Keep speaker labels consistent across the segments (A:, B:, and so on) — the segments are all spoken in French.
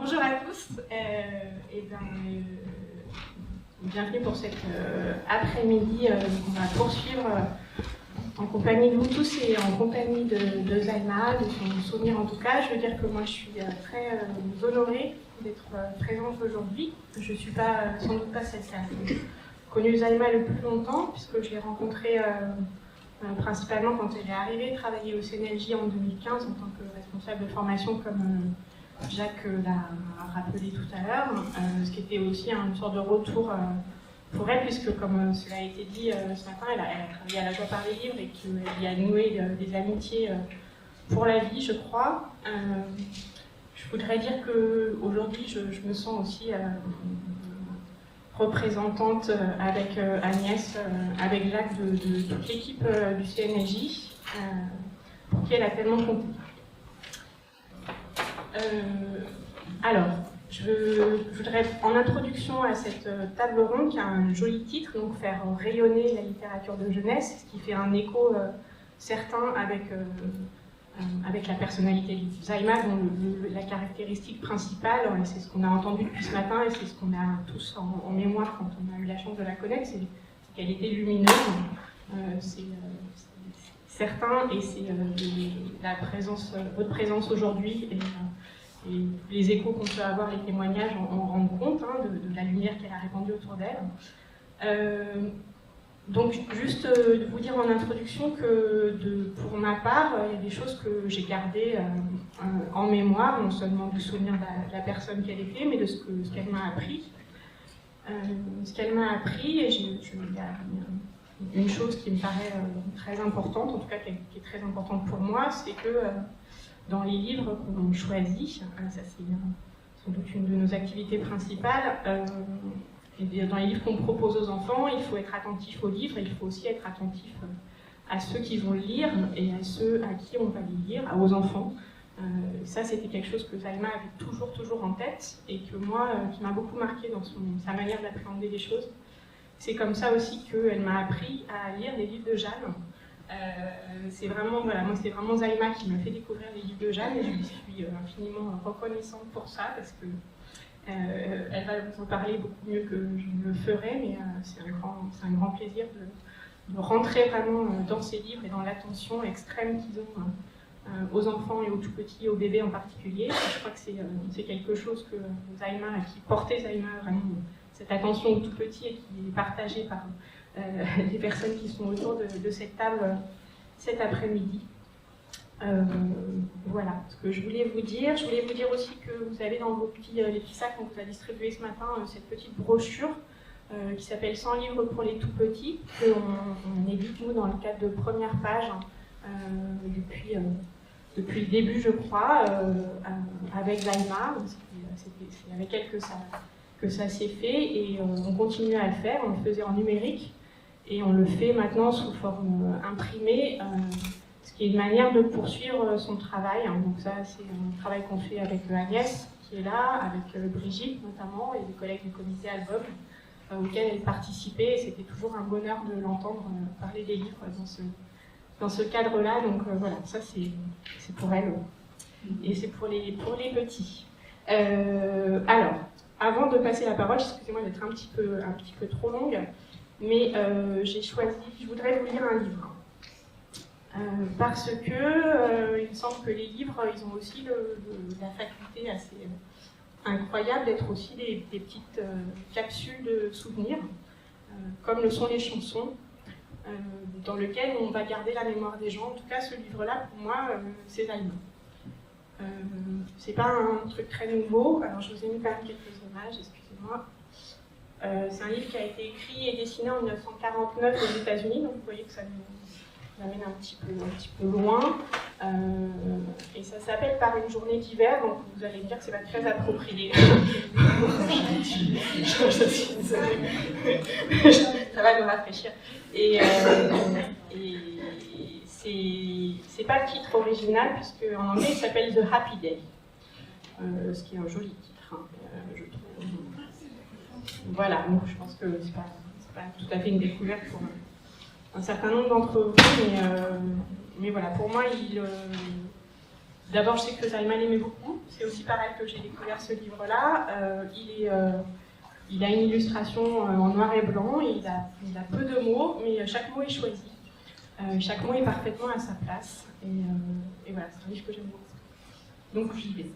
A: Bonjour à tous, bienvenue pour cet après-midi. On va poursuivre en compagnie de vous tous et en compagnie de Zaïma, de son souvenir en tout cas. Je veux dire que moi je suis très honorée d'être présente aujourd'hui. Je ne suis pas, sans doute pas celle qui a connu Zaïma le plus longtemps, puisque je l'ai rencontrée principalement quand elle est arrivée travailler au CNLJ en 2015 en tant que responsable de formation, comme Jacques l'a rappelé tout à l'heure, ce qui était aussi une sorte de retour pour elle, puisque comme cela a été dit ce matin, elle a travaillé à la Joie par les livres et qu'elle y a noué des amitiés pour la vie, je crois. Je voudrais dire qu'aujourd'hui, je me sens aussi représentante avec Agnès, avec Jacques, de toute l'équipe du CNLJ, pour qui elle a tellement compté. Alors, je voudrais, en introduction à cette table ronde, qui a un joli titre, donc faire rayonner la littérature de jeunesse, ce qui fait un écho certain avec la personnalité de Zaïma, dont la caractéristique principale, et c'est ce qu'on a entendu depuis ce matin, et c'est ce qu'on a tous en mémoire quand on a eu la chance de la connaître, c'est qu'elle était lumineuse. C'est certain, et c'est votre présence aujourd'hui et les échos qu'on peut avoir, les témoignages en rendent compte de la lumière qu'elle a répandue autour d'elle. Donc, juste vous dire en introduction que pour ma part, il y a des choses que j'ai gardées en mémoire, non seulement du souvenir de la personne qu'elle était, mais de ce qu'elle m'a appris. Ce qu'elle m'a appris, et il y a une chose qui me paraît très importante, en tout cas qui est très importante pour moi, c'est que dans les livres qu'on choisit, ça c'est sans doute une de nos activités principales, dans les livres qu'on propose aux enfants, il faut être attentif aux livres, et il faut aussi être attentif à ceux qui vont le lire et à ceux à qui on va les lire, aux enfants. Ça, c'était quelque chose que Zaïma avait toujours en tête, et que moi, qui m'a beaucoup marqué dans sa manière d'appréhender les choses. C'est comme ça aussi qu'elle m'a appris à lire les livres de Jeanne. C'est vraiment Zaïma qui m'a fait découvrir les livres de Jeanne, et je lui suis infiniment reconnaissante pour ça, parce que elle va vous en parler beaucoup mieux que je ne le ferai, mais c'est un grand plaisir de rentrer vraiment dans ces livres et dans l'attention extrême qu'ils ont aux enfants et aux tout petits, aux bébés en particulier. Je crois que c'est quelque chose que Zaïma, qui portait Zaïma vraiment, cette attention aux tout petits, et qui est partagée par les personnes qui sont autour de cette table cet après-midi. Voilà ce que je voulais vous dire. Je voulais vous dire aussi que vous avez dans les petits sacs qu'on vous a distribués ce matin cette petite brochure qui s'appelle 100 livres pour les tout petits, qu'on édite nous dans le cadre de Première Page depuis le début, je crois, avec Zaïma. C'est avec elle que ça s'est fait, et on continue à le faire. On le faisait en numérique et on le fait maintenant sous forme imprimée, ce qui est une manière de poursuivre son travail. Donc ça, c'est un travail qu'on fait avec Agnès, qui est là, avec Brigitte notamment, et des collègues du comité Album, auquel elle participait, et c'était toujours un bonheur de l'entendre parler des livres dans ce cadre-là. Donc voilà, ça c'est pour elle, et c'est pour les petits. Alors, avant de passer la parole, excusez-moi d'être un petit peu trop longue, mais je voudrais vous lire un livre. Parce que il me semble que les livres, ils ont aussi la faculté assez incroyable d'être aussi des petites capsules de souvenirs, comme le sont les chansons, dans lesquelles on va garder la mémoire des gens. En tout cas, ce livre-là, pour moi, c'est Zaïma. C'est pas un truc très nouveau, alors je vous ai mis quand même quelques images, excusez-moi. C'est un livre qui a été écrit et dessiné en 1949 aux États-Unis, donc vous voyez que ça nous amène un petit peu loin. Et ça s'appelle Par une journée d'hiver, donc vous allez me dire que c'est pas très approprié. Je suis désolée. Ça va me rafraîchir. Et c'est pas le titre original, puisque en anglais il s'appelle The Happy Day, ce qui est un joli titre, je trouve. Voilà, donc je pense que c'est pas tout à fait une découverte pour un certain nombre d'entre vous, mais voilà, pour moi D'abord, je sais que Zaïma l'aimait beaucoup. C'est aussi par elle que j'ai découvert ce livre-là. Il a une illustration en noir et blanc. Il a peu de mots, mais chaque mot est choisi. Chaque mot est parfaitement à sa place. Et voilà, c'est un livre que j'aime beaucoup. Donc j'y vais.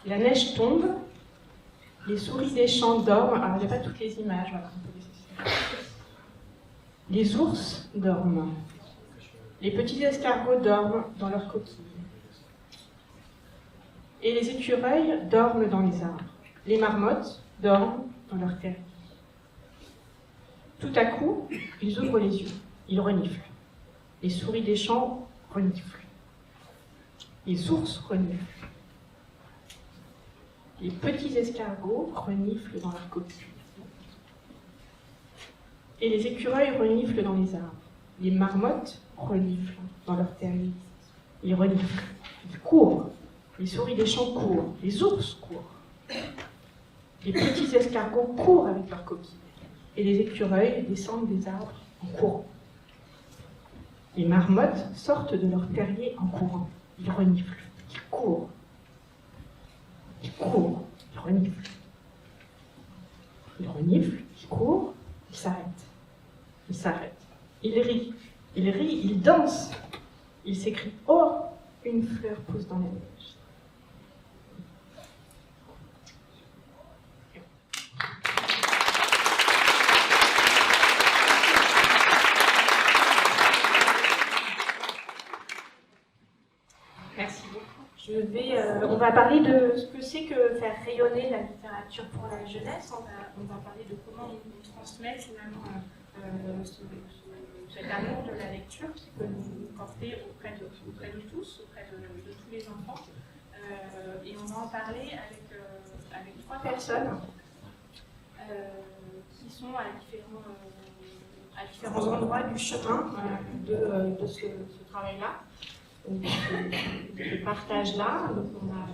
A: La neige tombe, les souris des champs dorment. Alors il n'y a pas toutes les images, voilà, on peut laisser ça. Les ours dorment. Les petits escargots dorment dans leurs coquilles. Et les écureuils dorment dans les arbres. Les marmottes dorment dans leurs terriers. Tout à coup, ils ouvrent les yeux. Ils reniflent. Les souris des champs reniflent. Les ours reniflent. Les petits escargots reniflent dans leurs coquilles. Et les écureuils reniflent dans les arbres. Les marmottes reniflent dans leurs terriers. Ils reniflent. Ils courent. Les souris des champs courent. Les ours courent. Les petits escargots courent avec leurs coquilles. Et les écureuils descendent des arbres en courant. Les marmottes sortent de leur terrier en courant. Ils reniflent. Ils courent. Ils courent. Ils reniflent. Ils reniflent. Ils courent. Ils s'arrêtent. Ils s'arrêtent. Ils rient. Ils rient. Ils dansent. Ils s'écrient « Oh, une fleur pousse dans la neige ». Merci beaucoup. On va parler de ce que c'est que faire rayonner la littérature pour la jeunesse. On va parler de comment on transmet finalement cet amour de la lecture qui peut nous porter auprès de tous, auprès de tous les enfants. Et on va en parler avec 3 personnes qui sont à différents endroits du chemin de ce travail-là. Ce partage-là, donc on a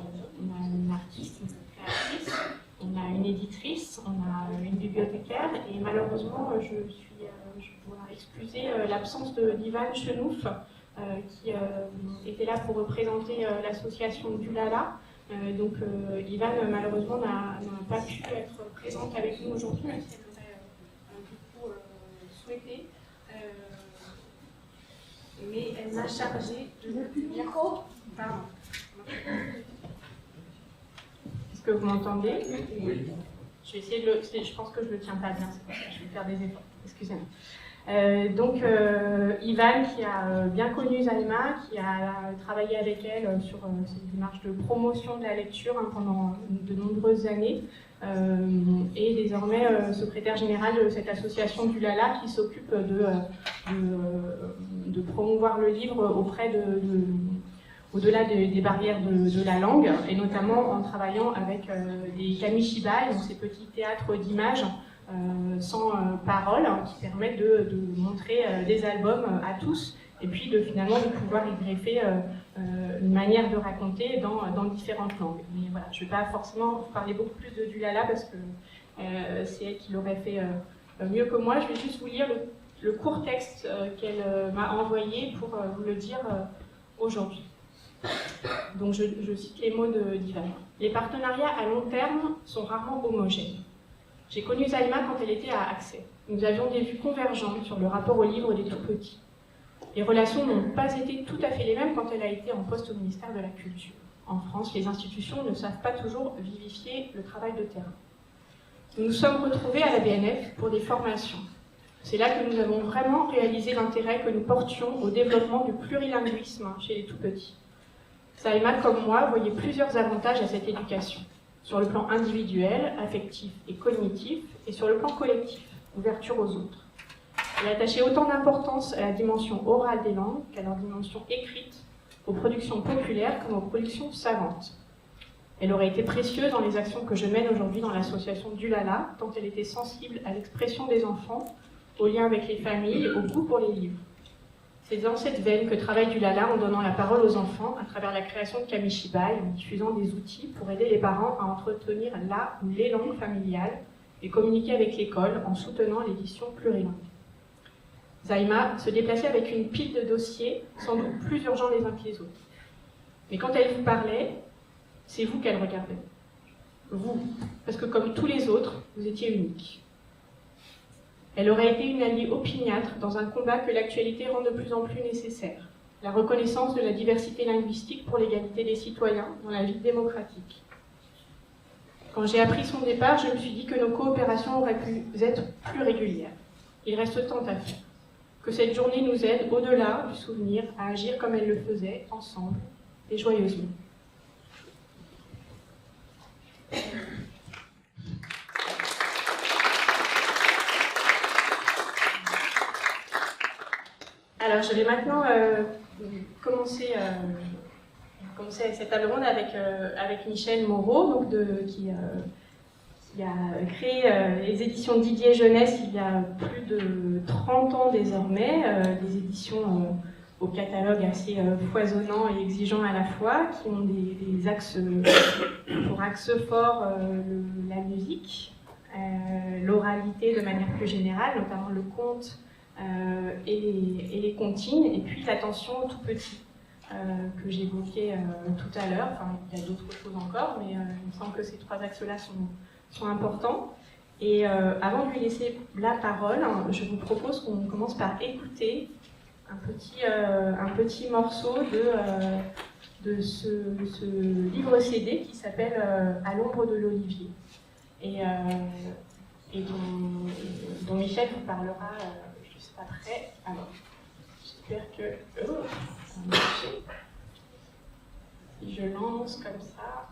A: une artiste, une créatrice, on a une éditrice, on a une bibliothécaire, et malheureusement, je dois excuser l'absence d'Ivan Chenouf, qui était là pour représenter l'association Dulala. Donc Ivan, malheureusement, n'a pas pu être présente avec nous aujourd'hui, même si elle aurait du coup souhaité. Mais elle m'a chargée de micro. Pardon. Est-ce que vous m'entendez? Oui. Je vais essayer de le. Je pense que je ne le tiens pas bien, c'est pour ça que je vais faire des efforts. Excusez-moi. Donc, Ivan, qui a bien connu Zaïma, qui a travaillé avec elle sur cette démarche de promotion de la lecture pendant de nombreuses années, et désormais secrétaire général de cette association Dulala qui s'occupe de promouvoir le livre auprès au-delà des barrières de la langue, et notamment en travaillant avec des kamishibai, donc ces petits théâtres d'images sans parole, qui permettent de montrer des albums à tous, et puis finalement de pouvoir y greffer une manière de raconter dans différentes langues. Mais voilà, je ne vais pas forcément vous parler beaucoup plus de Dulala parce que c'est elle qui l'aurait fait mieux que moi. Je vais juste vous lire le court texte qu'elle m'a envoyé pour vous le dire aujourd'hui. Donc je cite les mots d'Ivan. Les partenariats à long terme sont rarement homogènes. J'ai connu Zaïma quand elle était à Accès. Nous avions des vues convergentes sur le rapport au livre des tout-petits. Les relations n'ont pas été tout à fait les mêmes quand elle a été en poste au ministère de la Culture. En France, les institutions ne savent pas toujours vivifier le travail de terrain. Nous nous sommes retrouvés à la BNF pour des formations. C'est là que nous avons vraiment réalisé l'intérêt que nous portions au développement du plurilinguisme chez les tout-petits. Zaïma, comme moi, voyait plusieurs avantages à cette éducation, sur le plan individuel, affectif et cognitif, et sur le plan collectif, ouverture aux autres. Elle attachait autant d'importance à la dimension orale des langues qu'à leur dimension écrite, aux productions populaires comme aux productions savantes. Elle aurait été précieuse dans les actions que je mène aujourd'hui dans l'association Dulala, tant elle était sensible à l'expression des enfants, au lien avec les familles, au goût pour les livres. C'est dans cette veine que travaille Dulala en donnant la parole aux enfants à travers la création de kamishibai, en diffusant des outils pour aider les parents à entretenir la ou les langues familiales et communiquer avec l'école en soutenant l'édition plurilingue. Zaïma se déplaçait avec une pile de dossiers, sans doute plus urgents les uns que les autres. Mais quand elle vous parlait, c'est vous qu'elle regardait. Vous. Parce que comme tous les autres, vous étiez unique. Elle aurait été une alliée opiniâtre dans un combat que l'actualité rend de plus en plus nécessaire. La reconnaissance de la diversité linguistique pour l'égalité des citoyens dans la vie démocratique. Quand j'ai appris son départ, je me suis dit que nos coopérations auraient pu être plus régulières. Il reste tant à faire. Que cette journée nous aide, au-delà du souvenir, à agir comme elle le faisait, ensemble et joyeusement. Alors, je vais maintenant commencer cette table ronde avec Michel Moreau, donc qui a créé les éditions Didier Jeunesse il y a plus de 30 ans désormais, des éditions au catalogue assez foisonnant et exigeant à la fois, qui ont des axes, pour axe fort la musique, l'oralité de manière plus générale, notamment le conte et les comptines, et puis l'attention au tout petit, que j'évoquais tout à l'heure. Enfin, il y a d'autres choses encore, mais il me semble que ces trois axes-là sont importants. Et avant de lui laisser la parole, je vous propose qu'on commence par écouter un petit morceau de ce livre CD qui s'appelle À l'ombre de l'olivier, et dont Michel vous parlera juste après. Alors, j'espère que ça va marcher. Si je lance comme ça.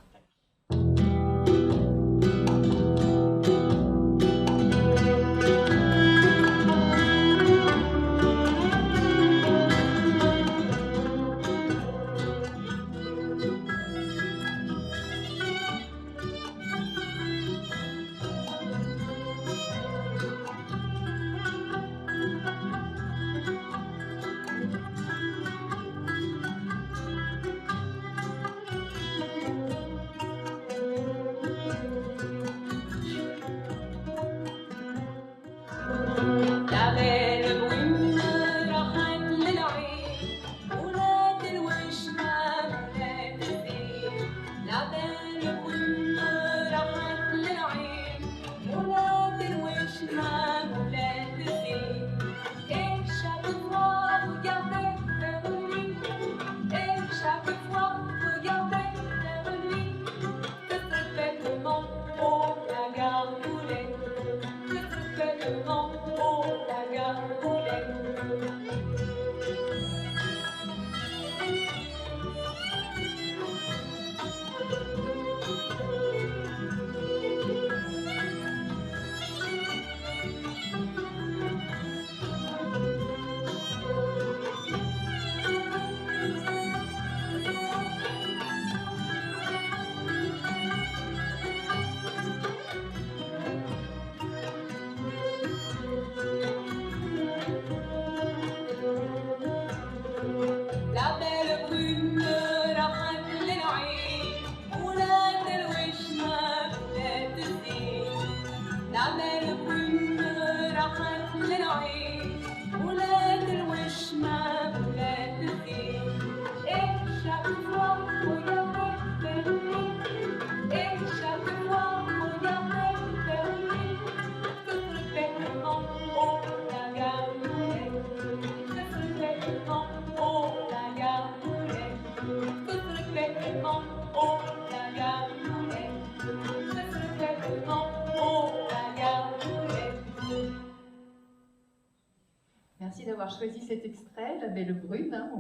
B: Merci d'avoir choisi cet extrait, La Belle Brune, hein,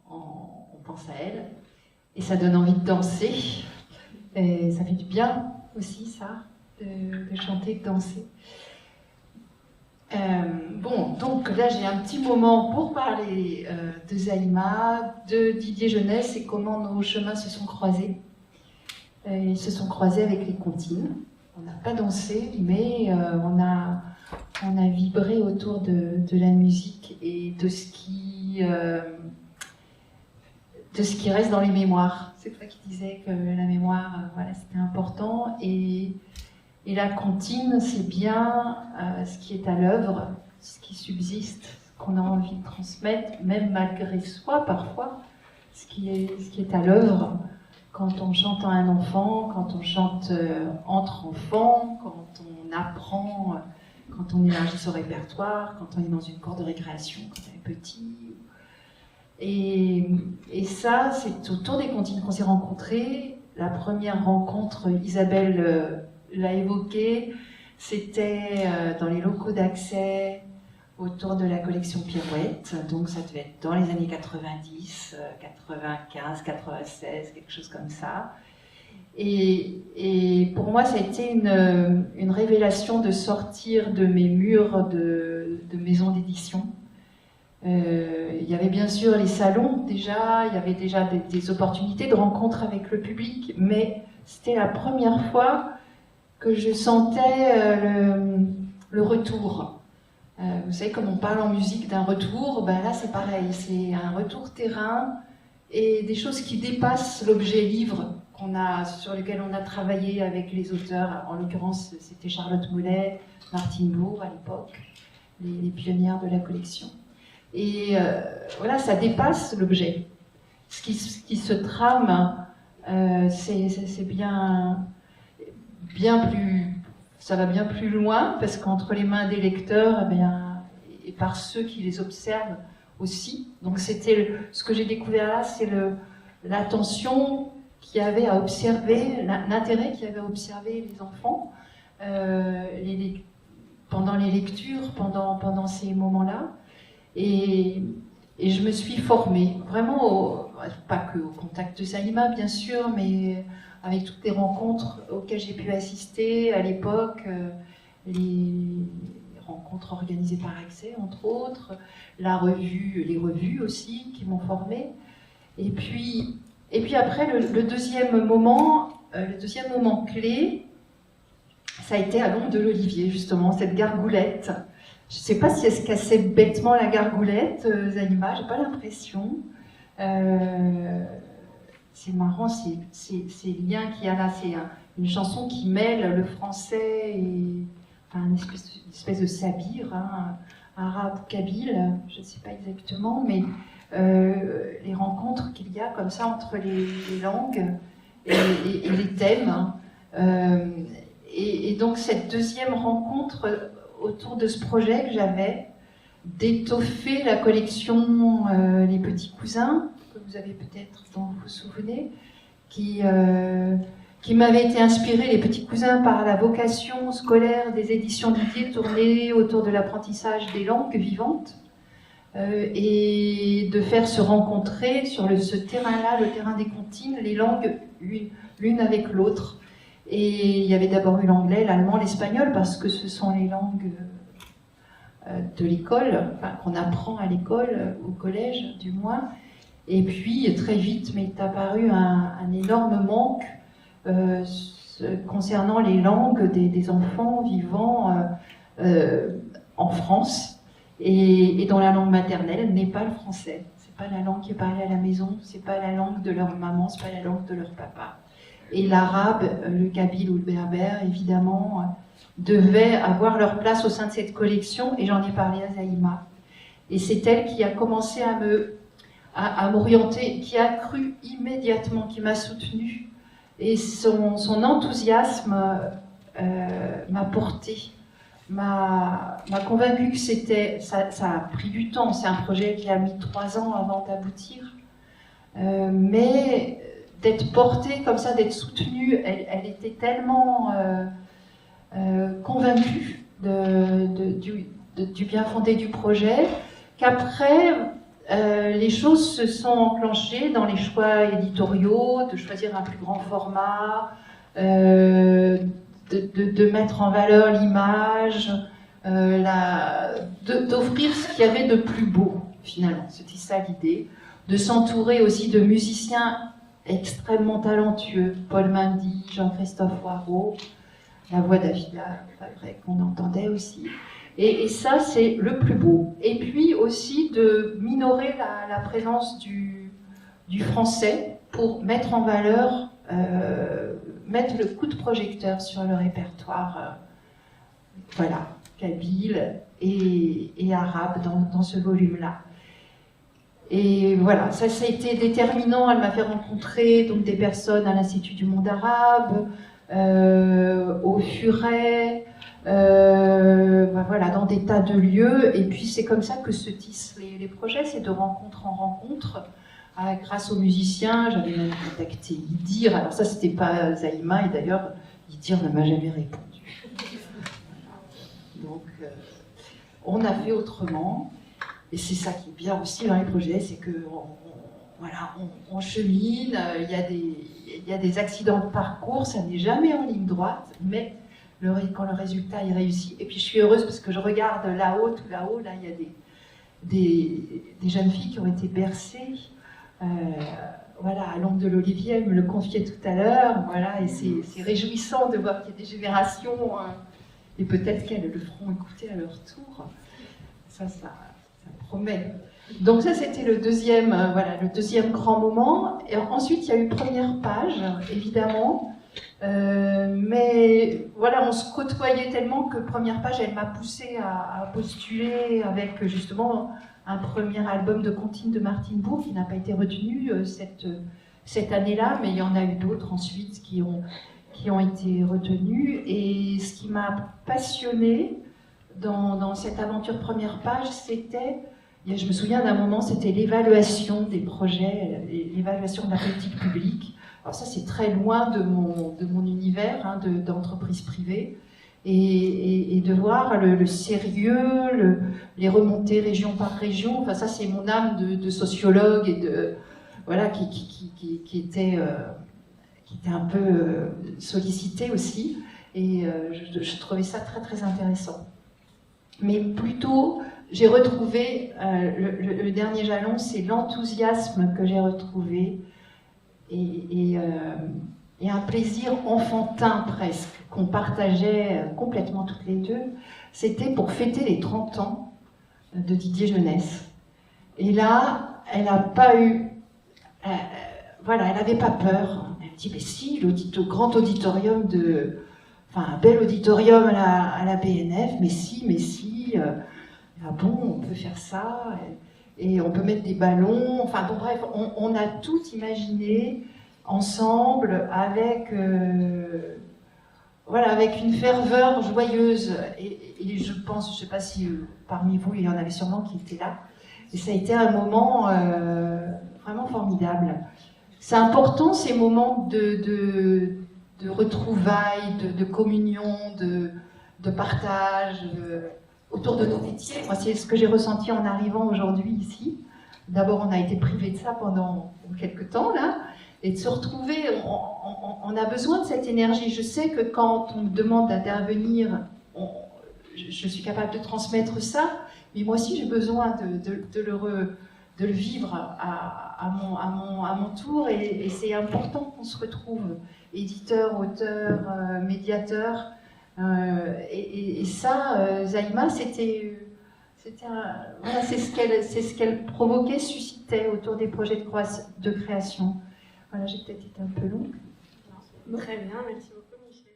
B: on pense à elle, et ça donne envie de danser, et ça fait du bien aussi, ça, de chanter, de danser. Bon, donc là j'ai un petit moment pour parler de Zaïma, de Didier Jeunesse et comment nos chemins se sont croisés. Ils se sont croisés avec les comptines. On n'a pas dansé, mais on a vibré autour de la musique et de ce qui reste dans les mémoires. C'est toi qui disais que la mémoire, voilà, c'était important. Et la comptine, c'est bien ce qui est à l'œuvre, ce qui subsiste, ce qu'on a envie de transmettre, même malgré soi parfois. ce qui est à l'œuvre quand on chante à un enfant, quand on chante entre enfants, quand on apprend, quand on élargit son répertoire, quand on est dans une cour de récréation, quand on est petit. Et ça, c'est autour des comptines qu'on s'est rencontrés. La première rencontre, Isabelle l'a évoqué, c'était dans les locaux d'accès autour de la collection Pirouette, donc ça devait être dans les années 90, 95, 96, quelque chose comme ça. Et pour moi, ça a été une révélation de sortir de mes murs de maison d'édition. Il y avait bien sûr les salons déjà, il y avait déjà des opportunités de rencontre avec le public, mais c'était la première fois que je sentais le retour. Vous savez, comme on parle en musique d'un retour, ben là c'est pareil, c'est un retour terrain et des choses qui dépassent l'objet livre sur lequel on a travaillé avec les auteurs. En l'occurrence, c'était Charlotte Moulet, Martine Bourg à l'époque, les pionnières de la collection. Et voilà, ça dépasse l'objet. Ce qui se trame, c'est bien plus... Ça va bien plus loin, parce qu'entre les mains des lecteurs, eh bien, et par ceux qui les observent aussi. Donc c'était ce que j'ai découvert là, c'est l'attention qu'il y avait à observer, l'intérêt qu'il y avait à observer les enfants pendant les lectures, pendant ces moments-là. Et je me suis formée, vraiment, pas que au contact de Salima, bien sûr, mais avec toutes les rencontres auxquelles j'ai pu assister à l'époque, les rencontres organisées par Accès, entre autres, les revues aussi, qui m'ont formée. Et puis après, le deuxième moment clé, ça a été à l'ombre de l'olivier, justement, cette gargoulette. Je ne sais pas si elle se cassait bêtement la gargoulette, Salima, j'ai pas l'impression. C'est marrant, ces liens qu'il y a là, c'est une chanson qui mêle le français et enfin, une espèce de sabir, hein, arabe ou kabyle, je ne sais pas exactement, mais les rencontres qu'il y a comme ça entre les langues et les thèmes. Et donc cette deuxième rencontre autour de ce projet que j'avais, d'étoffer la collection Les Petits Cousins, que vous avez peut-être, dont vous vous souvenez, qui m'avait été inspirée, Les Petits Cousins, par la vocation scolaire des éditions Didier, tournée autour de l'apprentissage des langues vivantes, et de faire se rencontrer sur ce terrain-là, le terrain des comptines, les langues l'une avec l'autre. Et il y avait d'abord eu l'anglais, l'allemand, l'espagnol, parce que ce sont les langues de l'école, enfin, qu'on apprend à l'école, au collège du moins. Et puis très vite m'est apparu un énorme manque concernant les langues des enfants vivant en France et dont la langue maternelle n'est pas le français. C'est pas la langue qui est parlée à la maison, c'est pas la langue de leur maman, c'est pas la langue de leur papa. Et l'arabe, le kabyle ou le berbère, évidemment, devaient avoir leur place au sein de cette collection, et j'en ai parlé à Zaïma. Et c'est elle qui a commencé à m'orienter, qui a cru immédiatement, qui m'a soutenue. Et son enthousiasme m'a portée, m'a convaincue que ça a pris du temps, c'est un projet qui a mis 3 ans avant d'aboutir, mais d'être portée comme ça, d'être soutenue, elle était tellement convaincue du bien fondé du projet, qu'après, les choses se sont enclenchées dans les choix éditoriaux, de choisir un plus grand format, de mettre en valeur l'image, d'offrir ce qu'il y avait de plus beau, finalement. C'était ça l'idée. De s'entourer aussi de musiciens extrêmement talentueux, Paul Mendy, Jean-Christophe Waraud, la voix d'Avila, qu'on entendait aussi. Et ça, c'est le plus beau. Et puis aussi de minorer la présence du français pour mettre en valeur, mettre le coup de projecteur sur le répertoire, kabyle et arabe dans ce volume-là. Et voilà, ça a été déterminant. Elle m'a fait rencontrer donc, des personnes à l'Institut du monde arabe, au Furet, voilà, dans des tas de lieux. Et puis c'est comme ça que se tissent les projets, c'est de rencontre en rencontre. Grâce aux musiciens, j'avais même contacté Idir. Alors ça, c'était pas Zaïma, et d'ailleurs, Idir ne m'a jamais répondu. Donc, on a fait autrement. Et c'est ça qui est bien aussi dans les projets, c'est qu'on chemine, il y a des accidents de parcours, ça n'est jamais en ligne droite, mais quand le résultat est réussi. Et puis je suis heureuse parce que je regarde là-haut, tout là-haut, là il y a des jeunes filles qui ont été bercées, voilà, à l'ombre de l'olivier, elle me le confiait tout à l'heure, voilà, et c'est réjouissant de voir qu'il y a des générations, et peut-être qu'elles le feront écouter à leur tour. Ça promet. Donc ça, c'était le deuxième grand moment. Et ensuite, il y a eu Première Page, évidemment. Mais voilà, on se côtoyait tellement que Première Page, elle m'a poussée à postuler avec justement un premier album de comptines de Martine Bourg qui n'a pas été retenu cette année-là, mais il y en a eu d'autres ensuite qui ont été retenus. Et ce qui m'a passionnée dans cette aventure Première Page, c'était, je me souviens d'un moment, c'était l'évaluation des projets, l'évaluation de la politique publique. Alors ça, c'est très loin de mon univers, hein, d'entreprise privée, et de voir le sérieux, les remontées région par région. Enfin, ça, c'est mon âme de sociologue et voilà, qui était un peu sollicitée aussi. Et je trouvais ça très, très intéressant. Mais plutôt, j'ai retrouvé, le dernier jalon, c'est l'enthousiasme que j'ai retrouvé et un plaisir enfantin presque, qu'on partageait complètement toutes les deux. C'était pour fêter les 30 ans de Didier Jeunesse. Et là, elle n'a pas eu... voilà, elle n'avait pas peur. Elle me dit, mais si, le grand auditorium un bel auditorium à la BNF, mais si, ah bon, on peut faire ça, et on peut mettre des ballons, enfin bon bref, on a tout imaginé ensemble avec une ferveur joyeuse, et je pense, je ne sais pas si parmi vous il y en avait sûrement qui étaient là, et ça a été un moment vraiment formidable. C'est important ces moments de retrouvailles, de communion, de partage autour de nos métiers. Moi, c'est ce que j'ai ressenti en arrivant aujourd'hui ici. D'abord, on a été privés de ça pendant quelques temps, là, et de se retrouver, on a besoin de cette énergie. Je sais que quand on me demande d'intervenir, je suis capable de transmettre ça, mais moi aussi, j'ai besoin de le vivre à mon tour, et c'est important qu'on se retrouve, éditeur, auteur, médiateur, et ça, Zaïma, c'est ce qu'elle provoquait, suscitait autour des projets de création. Voilà, j'ai peut-être été un peu longue.
A: Très bien, merci beaucoup Michel.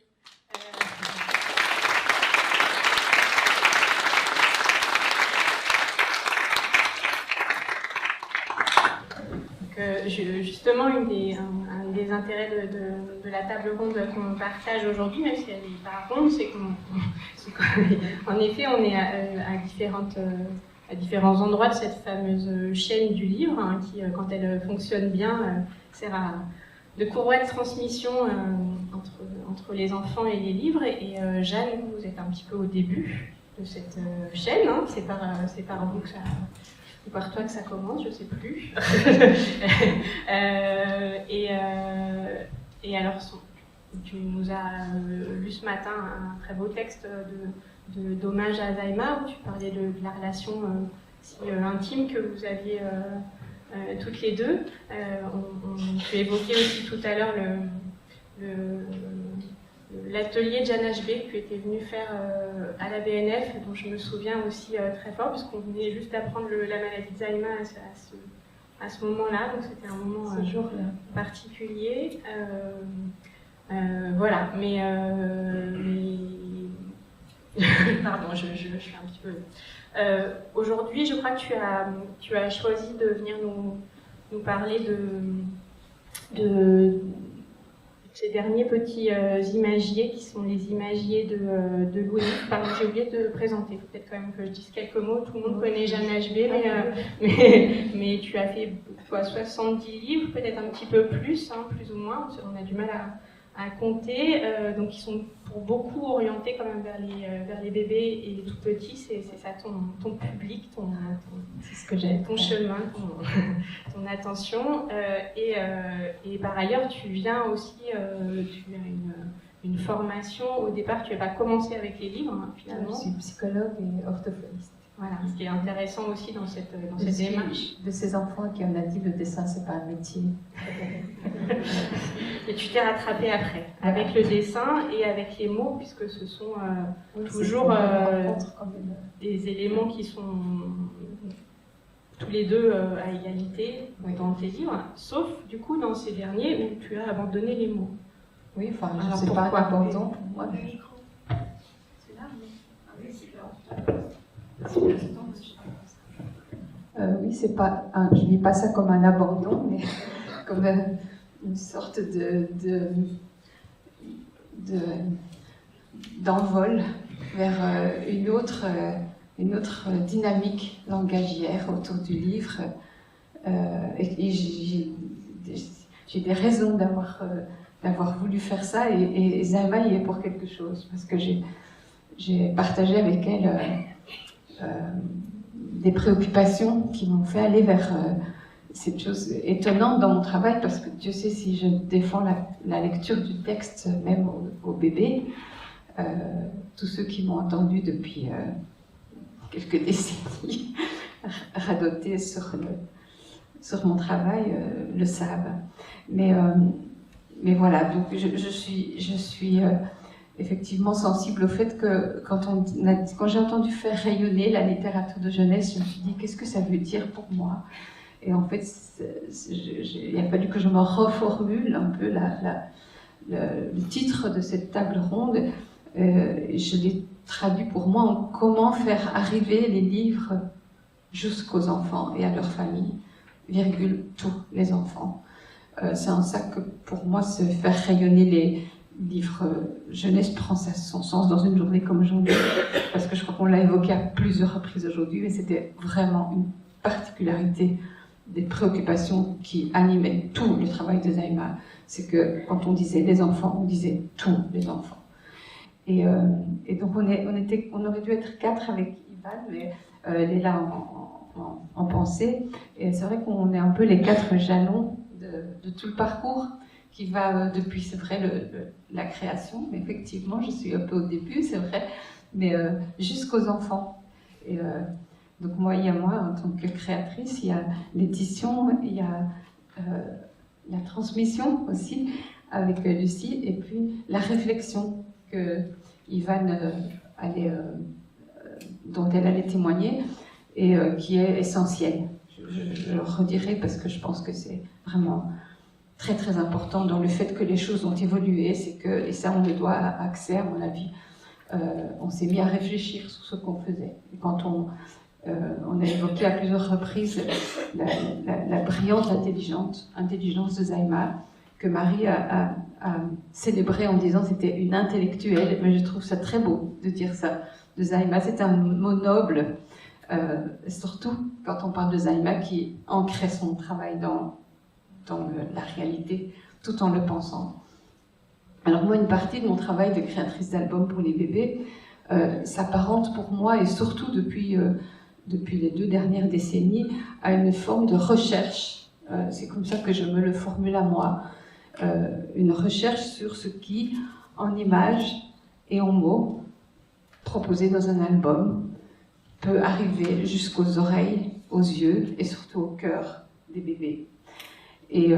A: Justement, un des intérêts de la table ronde qu'on partage aujourd'hui, même si elle n'est pas ronde, c'est qu'en effet, on est à différents endroits de cette fameuse chaîne du livre, hein, qui, quand elle fonctionne bien, sert de courroie de transmission entre les enfants et les livres. Et Jeanne, vous êtes un petit peu au début de cette chaîne, hein, c'est par vous que ça... ou par toi que ça commence, je ne sais plus. Et alors, tu nous as lu ce matin un très beau texte d'hommage à Zaïma, où tu parlais de la relation si intime que vous aviez toutes les deux. Tu évoquais aussi tout à l'heure l'atelier de Jeanne HB que tu étais venue faire à la BNF, dont je me souviens aussi très fort, puisqu'on venait juste d'apprendre la maladie de Zaïma à ce moment-là, donc c'était un moment particulier. Voilà, mais Pardon, je suis un petit peu... Aujourd'hui, je crois que tu as choisi de venir nous parler de ces derniers petits imagiers qui sont les imagiers de Louis. Pardon, j'ai oublié de te présenter. Il faut peut-être quand même que je dise quelques mots. Tout le monde connaît Jeanne HB, mais tu as fait quoi, 70 livres, peut-être un petit peu plus, hein, plus ou moins. On a du mal à compter. Donc ils sont pour beaucoup orientés quand même vers les bébés et les tout petits. C'est ça ton public,
B: c'est ce que j'ai.
A: Ton chemin, ton attention. Et par ailleurs, tu viens aussi, tu as une formation. Au départ, tu n'as pas commencé avec les livres, hein, finalement.
B: Je suis psychologue et orthophoniste.
A: Voilà, ce qui est intéressant aussi dans cette démarche.
B: De ces enfants qui on a dit le dessin, c'est pas un métier.
A: Et tu t'es rattrapée après, avec le dessin et avec les mots, puisque ce sont toujours des éléments qui sont tous les deux à égalité dans tes livres, sauf du coup dans ces derniers où tu as abandonné les mots.
B: Oui, enfin, je ne sais pas important pour moi.
A: C'est là, mais...
B: oui, c'est pas je ne vis pas ça comme un abandon, mais comme une sorte d'envol vers une autre dynamique langagière autour du livre. Et j'ai des raisons d'avoir voulu faire ça, et Zahma y est pour quelque chose, parce que j'ai partagé avec elle des préoccupations qui m'ont fait aller vers cette chose étonnante dans mon travail, parce que Dieu sait si je défends la lecture du texte même aux bébés. Tous ceux qui m'ont entendu depuis quelques décennies radoter sur mon travail le savent. Mais voilà, donc je suis effectivement sensible au fait que quand j'ai entendu faire rayonner la littérature de jeunesse, je me suis dit qu'est-ce que ça veut dire pour moi? Et en fait, il a fallu que je me reformule un peu le titre de cette table ronde. Je l'ai traduit pour moi en comment faire arriver les livres jusqu'aux enfants et à leurs familles, virgule, tous les enfants. C'est en ça que pour moi, se faire rayonner les livres jeunesse prend son sens dans une journée comme aujourd'hui, parce que je crois qu'on l'a évoqué à plusieurs reprises aujourd'hui, mais c'était vraiment une particularité des préoccupations qui animaient tout le travail de Zahma. C'est que quand on disait les enfants, on disait tous les enfants. Et donc on aurait dû être 4 avec Ivan, mais elle est là en pensée. Et c'est vrai qu'on est un peu les 4 jalons de tout le parcours qui va depuis, c'est vrai, la création. Mais effectivement, je suis un peu au début, c'est vrai, mais jusqu'aux enfants. Et donc moi, il y a moi en tant que créatrice, il y a l'édition, il y a la transmission aussi avec Lucie, et puis la réflexion que Ivan dont elle allait témoigner, et qui est essentielle. Je le redirai parce que je pense que c'est vraiment très très important dans le fait que les choses ont évolué, c'est que, et ça on le doit à Accès à mon avis, on s'est mis à réfléchir sur ce qu'on faisait. Et quand on a évoqué à plusieurs reprises la brillante intelligence de Zahma, que Marie a célébré en disant c'était une intellectuelle, mais je trouve ça très beau de dire ça de Zahma. C'est un mot noble, surtout quand on parle de Zahma qui ancrait son travail dans la réalité, tout en le pensant. Alors moi, une partie de mon travail de créatrice d'albums pour les bébés s'apparente pour moi, et surtout depuis les 2 dernières décennies, à une forme de recherche. C'est comme ça que je me le formule à moi. Une recherche sur ce qui, en images et en mots, proposé dans un album, peut arriver jusqu'aux oreilles, aux yeux et surtout au cœur des bébés. Et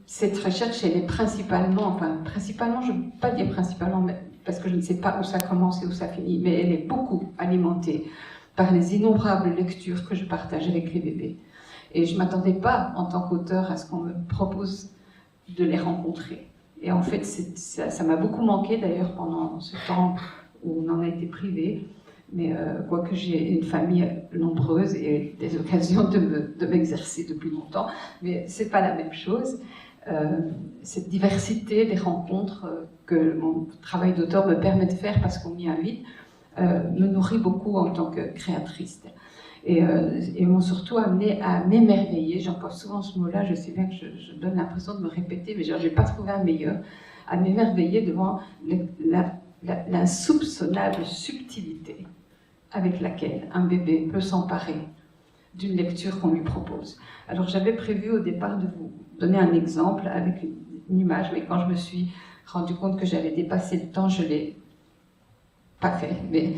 B: cette recherche, elle est principalement, je ne veux pas dire principalement, parce que je ne sais pas où ça commence et où ça finit, mais elle est beaucoup alimentée par les innombrables lectures que je partage avec les bébés. Et je ne m'attendais pas, en tant qu'auteur, à ce qu'on me propose de les rencontrer.
C: Et en fait, ça m'a beaucoup manqué d'ailleurs pendant ce temps où on en a été privé. Mais quoique j'ai une famille nombreuse et des occasions de m'exercer depuis longtemps, mais c'est pas la même chose. Cette diversité des rencontres que mon travail d'auteur me permet de faire parce qu'on m'y invite, me nourrit beaucoup en tant que créatrice. Et m'ont surtout amené à m'émerveiller. J'emploie souvent ce mot-là, je sais bien que je donne l'impression de me répéter, mais je n'ai pas trouvé un meilleur. À m'émerveiller devant l'insoupçonnable subtilité avec laquelle un bébé peut s'emparer d'une lecture qu'on lui propose. Alors j'avais prévu au départ de vous donner un exemple avec une image, mais quand je me suis rendu compte que j'avais dépassé le temps, je ne l'ai pas fait. Mais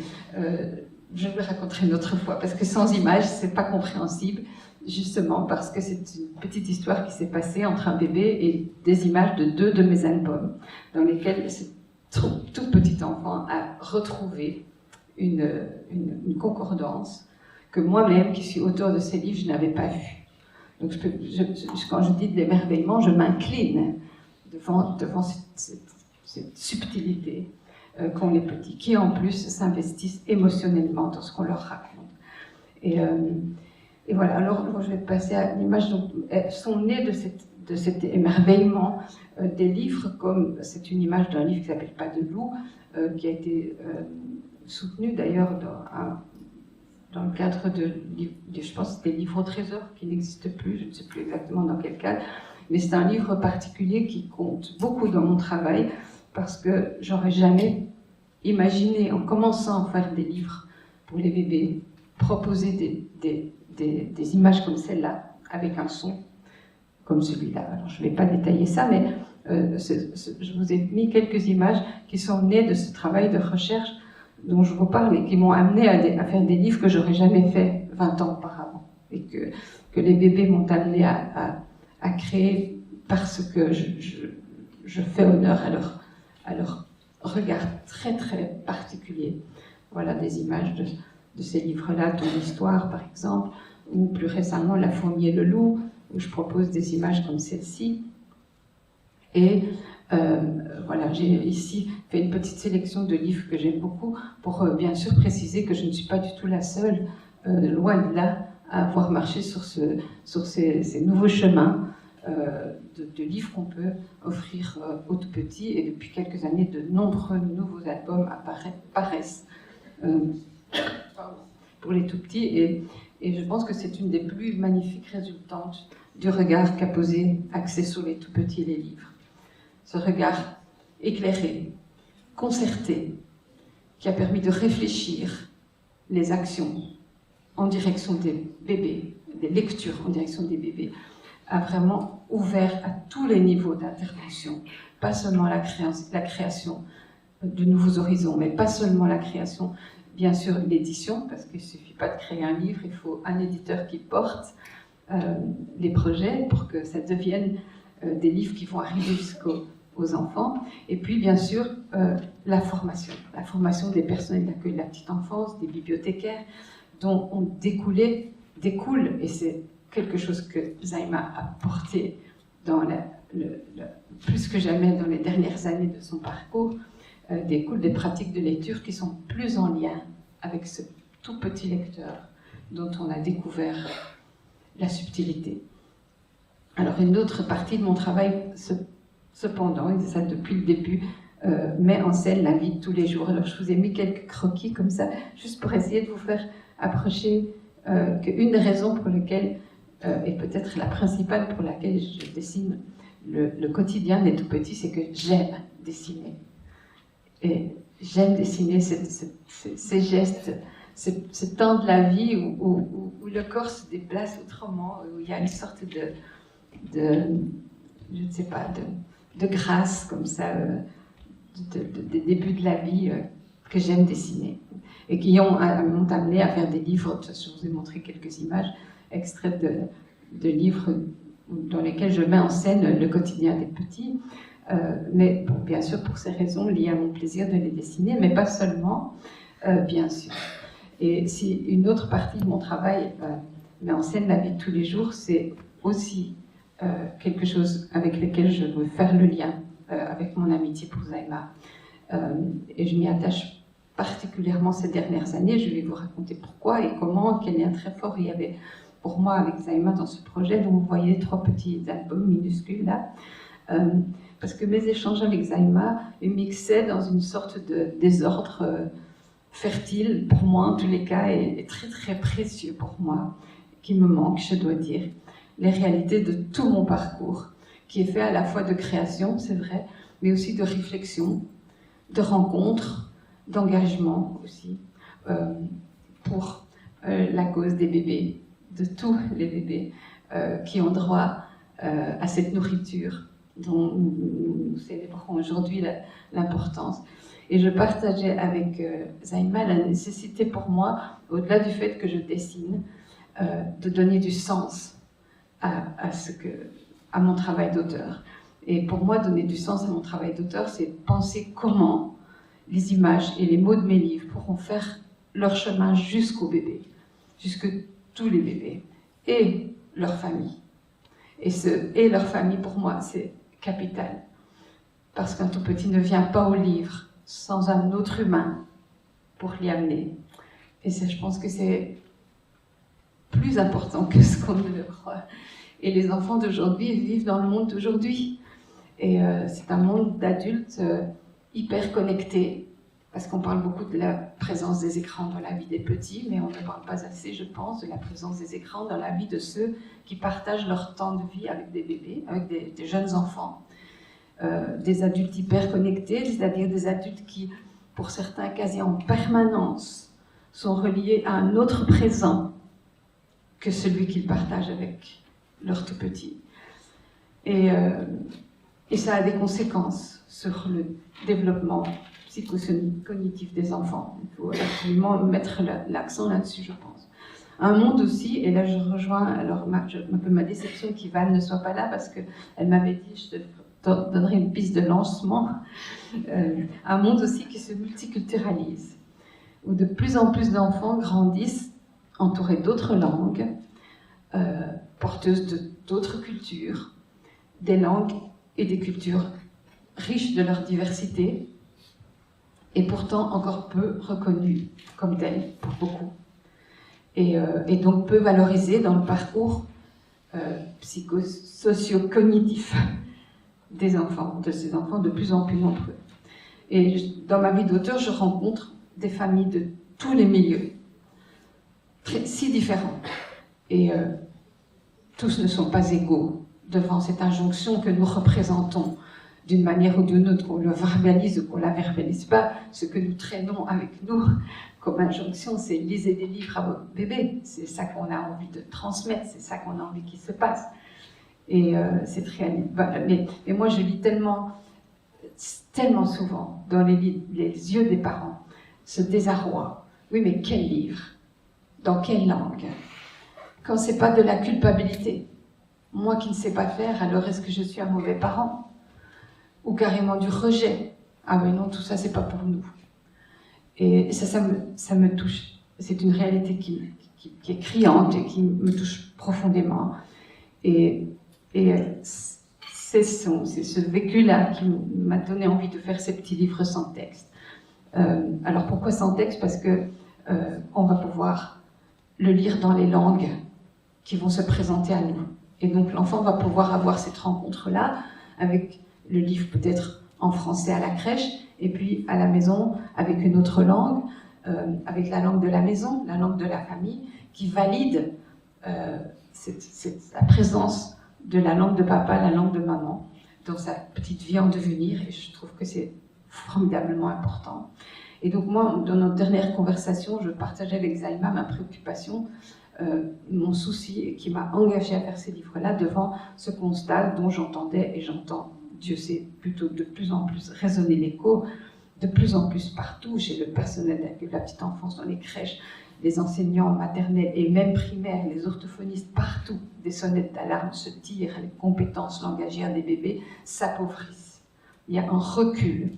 C: je vous le raconterai une autre fois, parce que sans image, ce n'est pas compréhensible, justement parce que c'est une petite histoire qui s'est passée entre un bébé et des images de 2 de mes albums, dans lesquels ce tout petit enfant a retrouvé une concordance que moi-même, qui suis auteur de ces livres, je n'avais pas vue. Donc quand je dis de l'émerveillement, je m'incline devant cette subtilité qu'ont les petits, qui en plus s'investissent émotionnellement dans ce qu'on leur raconte. Et voilà, alors je vais passer à l'image. Elles sont nées de cet émerveillement des livres, comme c'est une image d'un livre qui s'appelle Pas de loup, qui a été soutenu d'ailleurs dans le cadre je pense, des livres au trésor qui n'existent plus, je ne sais plus exactement dans quel cadre, mais c'est un livre particulier qui compte beaucoup dans mon travail parce que j'aurais jamais imaginé, en commençant à faire des livres pour les bébés, proposer des images comme celle-là, avec un son comme celui-là. Alors je ne vais pas détailler ça, mais je vous ai mis quelques images qui sont nées de ce travail de recherche dont je vous parle et qui m'ont amené à faire des livres que j'aurais jamais fait 20 ans auparavant et que les bébés m'ont amené à créer parce que je fais honneur à leur regard très très particulier. Voilà des images de ces livres-là, Ton histoire par exemple, ou plus récemment La fourmi et le loup, où je propose des images comme celle-ci. Et voilà, j'ai ici fait une petite sélection de livres que j'aime beaucoup pour bien sûr préciser que je ne suis pas du tout la seule, loin de là, à avoir marché sur ces nouveaux chemins de livres qu'on peut offrir aux tout petits. Et depuis quelques années, de nombreux nouveaux albums apparaissent pour les tout petits. Et je pense que c'est une des plus magnifiques résultantes du regard qu'a posé axé sur les tout petits les livres. Ce regard éclairé, concerté, qui a permis de réfléchir les actions en direction des bébés, des lectures en direction des bébés, a vraiment ouvert à tous les niveaux d'intervention, pas seulement la création de nouveaux horizons, mais pas seulement la création, bien sûr l'édition, parce qu'il ne suffit pas de créer un livre, il faut un éditeur qui porte les projets pour que ça devienne des livres qui vont arriver jusqu'aux enfants. Et puis, bien sûr, la formation des personnels d'accueil de la petite enfance, des bibliothécaires, dont on découle, et c'est quelque chose que Zaïma a porté plus que jamais dans les dernières années de son parcours, découle des pratiques de lecture qui sont plus en lien avec ce tout petit lecteur dont on a découvert la subtilité. Alors une autre partie de mon travail, cependant, et ça depuis le début, met en scène la vie de tous les jours. Alors je vous ai mis quelques croquis comme ça, juste pour essayer de vous faire approcher qu'une des raisons pour lesquelles, et peut-être la principale pour laquelle je dessine le quotidien des tout petits, c'est que j'aime dessiner. Et j'aime dessiner ces gestes, ce temps de la vie où le corps se déplace autrement, où il y a une sorte de je ne sais pas, de grâce comme ça, des débuts de la vie que j'aime dessiner et qui m'ont amené à faire des livres. Je vous ai montré quelques images extraites de livres dans lesquels je mets en scène le quotidien des petits, mais bon, bien sûr pour ces raisons liées à mon plaisir de les dessiner, mais pas seulement, bien sûr. Et si une autre partie de mon travail met en scène la vie de tous les jours, c'est aussi quelque chose avec lequel je veux faire le lien avec mon amitié pour Zaïma. Et je m'y attache particulièrement ces dernières années. Je vais vous raconter pourquoi et comment, quel lien très fort il y avait pour moi avec Zaïma dans ce projet. Donc vous voyez 3 petits albums minuscules là. Parce que mes échanges avec Zaïma mixaient dans une sorte de désordre fertile pour moi en tous les cas et très très précieux pour moi, qui me manque, je dois dire. Les réalités de tout mon parcours, qui est fait à la fois de création, c'est vrai, mais aussi de réflexion, de rencontres, d'engagement aussi, pour la cause des bébés, de tous les bébés qui ont droit à cette nourriture dont nous célébrons aujourd'hui l'importance. Et je partageais avec Zaïma la nécessité pour moi, au-delà du fait que je dessine, de donner du sens à mon travail d'auteur. Et pour moi, donner du sens à mon travail d'auteur, c'est penser comment les images et les mots de mes livres pourront faire leur chemin jusqu'aux bébés, jusque tous les bébés, et leur famille. Et leur famille, pour moi, c'est capital. Parce qu'un tout petit ne vient pas au livre sans un autre humain pour l'y amener. Et je pense que c'est plus important que ce qu'on ne le croit. Et les enfants d'aujourd'hui vivent dans le monde d'aujourd'hui. Et c'est un monde d'adultes hyper connectés, parce qu'on parle beaucoup de la présence des écrans dans la vie des petits, mais on ne parle pas assez, je pense, de la présence des écrans dans la vie de ceux qui partagent leur temps de vie avec des bébés, avec des jeunes enfants. Des adultes hyper connectés, c'est-à-dire des adultes qui, pour certains, quasi en permanence, sont reliés à un autre présent que celui qu'ils partagent avec leur tout petit. Et ça a des conséquences sur le développement psychocognitif des enfants. Il faut absolument mettre l'accent là-dessus, je pense. Un monde aussi, et là je rejoins alors un peu ma déception qu'Ivan ne soit pas là, parce qu'elle m'avait dit, je te donnerai une piste de lancement, un monde aussi qui se multiculturalise, où de plus en plus d'enfants grandissent entourés d'autres langues, porteuses d'autres cultures, des langues et des cultures riches de leur diversité, et pourtant encore peu reconnues comme telles pour beaucoup, et donc peu valorisées dans le parcours psychosocio-cognitif des enfants, de ces enfants de plus en plus nombreux. Et dans ma vie d'auteur, je rencontre des familles de tous les milieux, si différents. Et tous ne sont pas égaux devant cette injonction que nous représentons d'une manière ou d'une autre, qu'on le verbalise ou qu'on ne la verbalise pas. Ce que nous traînons avec nous comme injonction, c'est lisez des livres à vos bébés. C'est ça qu'on a envie de transmettre, c'est ça qu'on a envie qu'il se passe. Et c'est très... Mais moi, je lis tellement souvent dans les yeux des parents ce désarroi. Oui, mais quel livre? Dans quelle langue? Quand c'est pas de la culpabilité. Moi qui ne sais pas faire, alors est-ce que je suis un mauvais parent? Ou carrément du rejet. Ah mais non, tout ça, c'est pas pour nous. Et ça me touche. C'est une réalité qui est criante et qui me touche profondément. Et c'est ce vécu-là qui m'a donné envie de faire ces petits livres sans texte. Alors pourquoi sans texte? Parce que on va pouvoir le lire dans les langues qui vont se présenter à nous. Et donc l'enfant va pouvoir avoir cette rencontre-là avec le livre peut-être en français à la crèche, et puis à la maison avec une autre langue, avec la langue de la maison, la langue de la famille, qui valide la présence de la langue de papa, la langue de maman, dans sa petite vie en devenir, et je trouve que c'est formidablement important. Et donc moi, dans notre dernière conversation, je partageais avec Zaïma ma préoccupation, mon souci, qui m'a engagée à faire ces livres-là devant ce constat dont j'entendais, et j'entends, Dieu sait, plutôt de plus en plus résonner l'écho, de plus en plus partout, chez le personnel d'accueil de la petite enfance, dans les crèches, les enseignants maternels et même primaires, les orthophonistes, partout, des sonnettes d'alarme se tirent, les compétences langagières des bébés s'appauvrissent. Il y a un recul,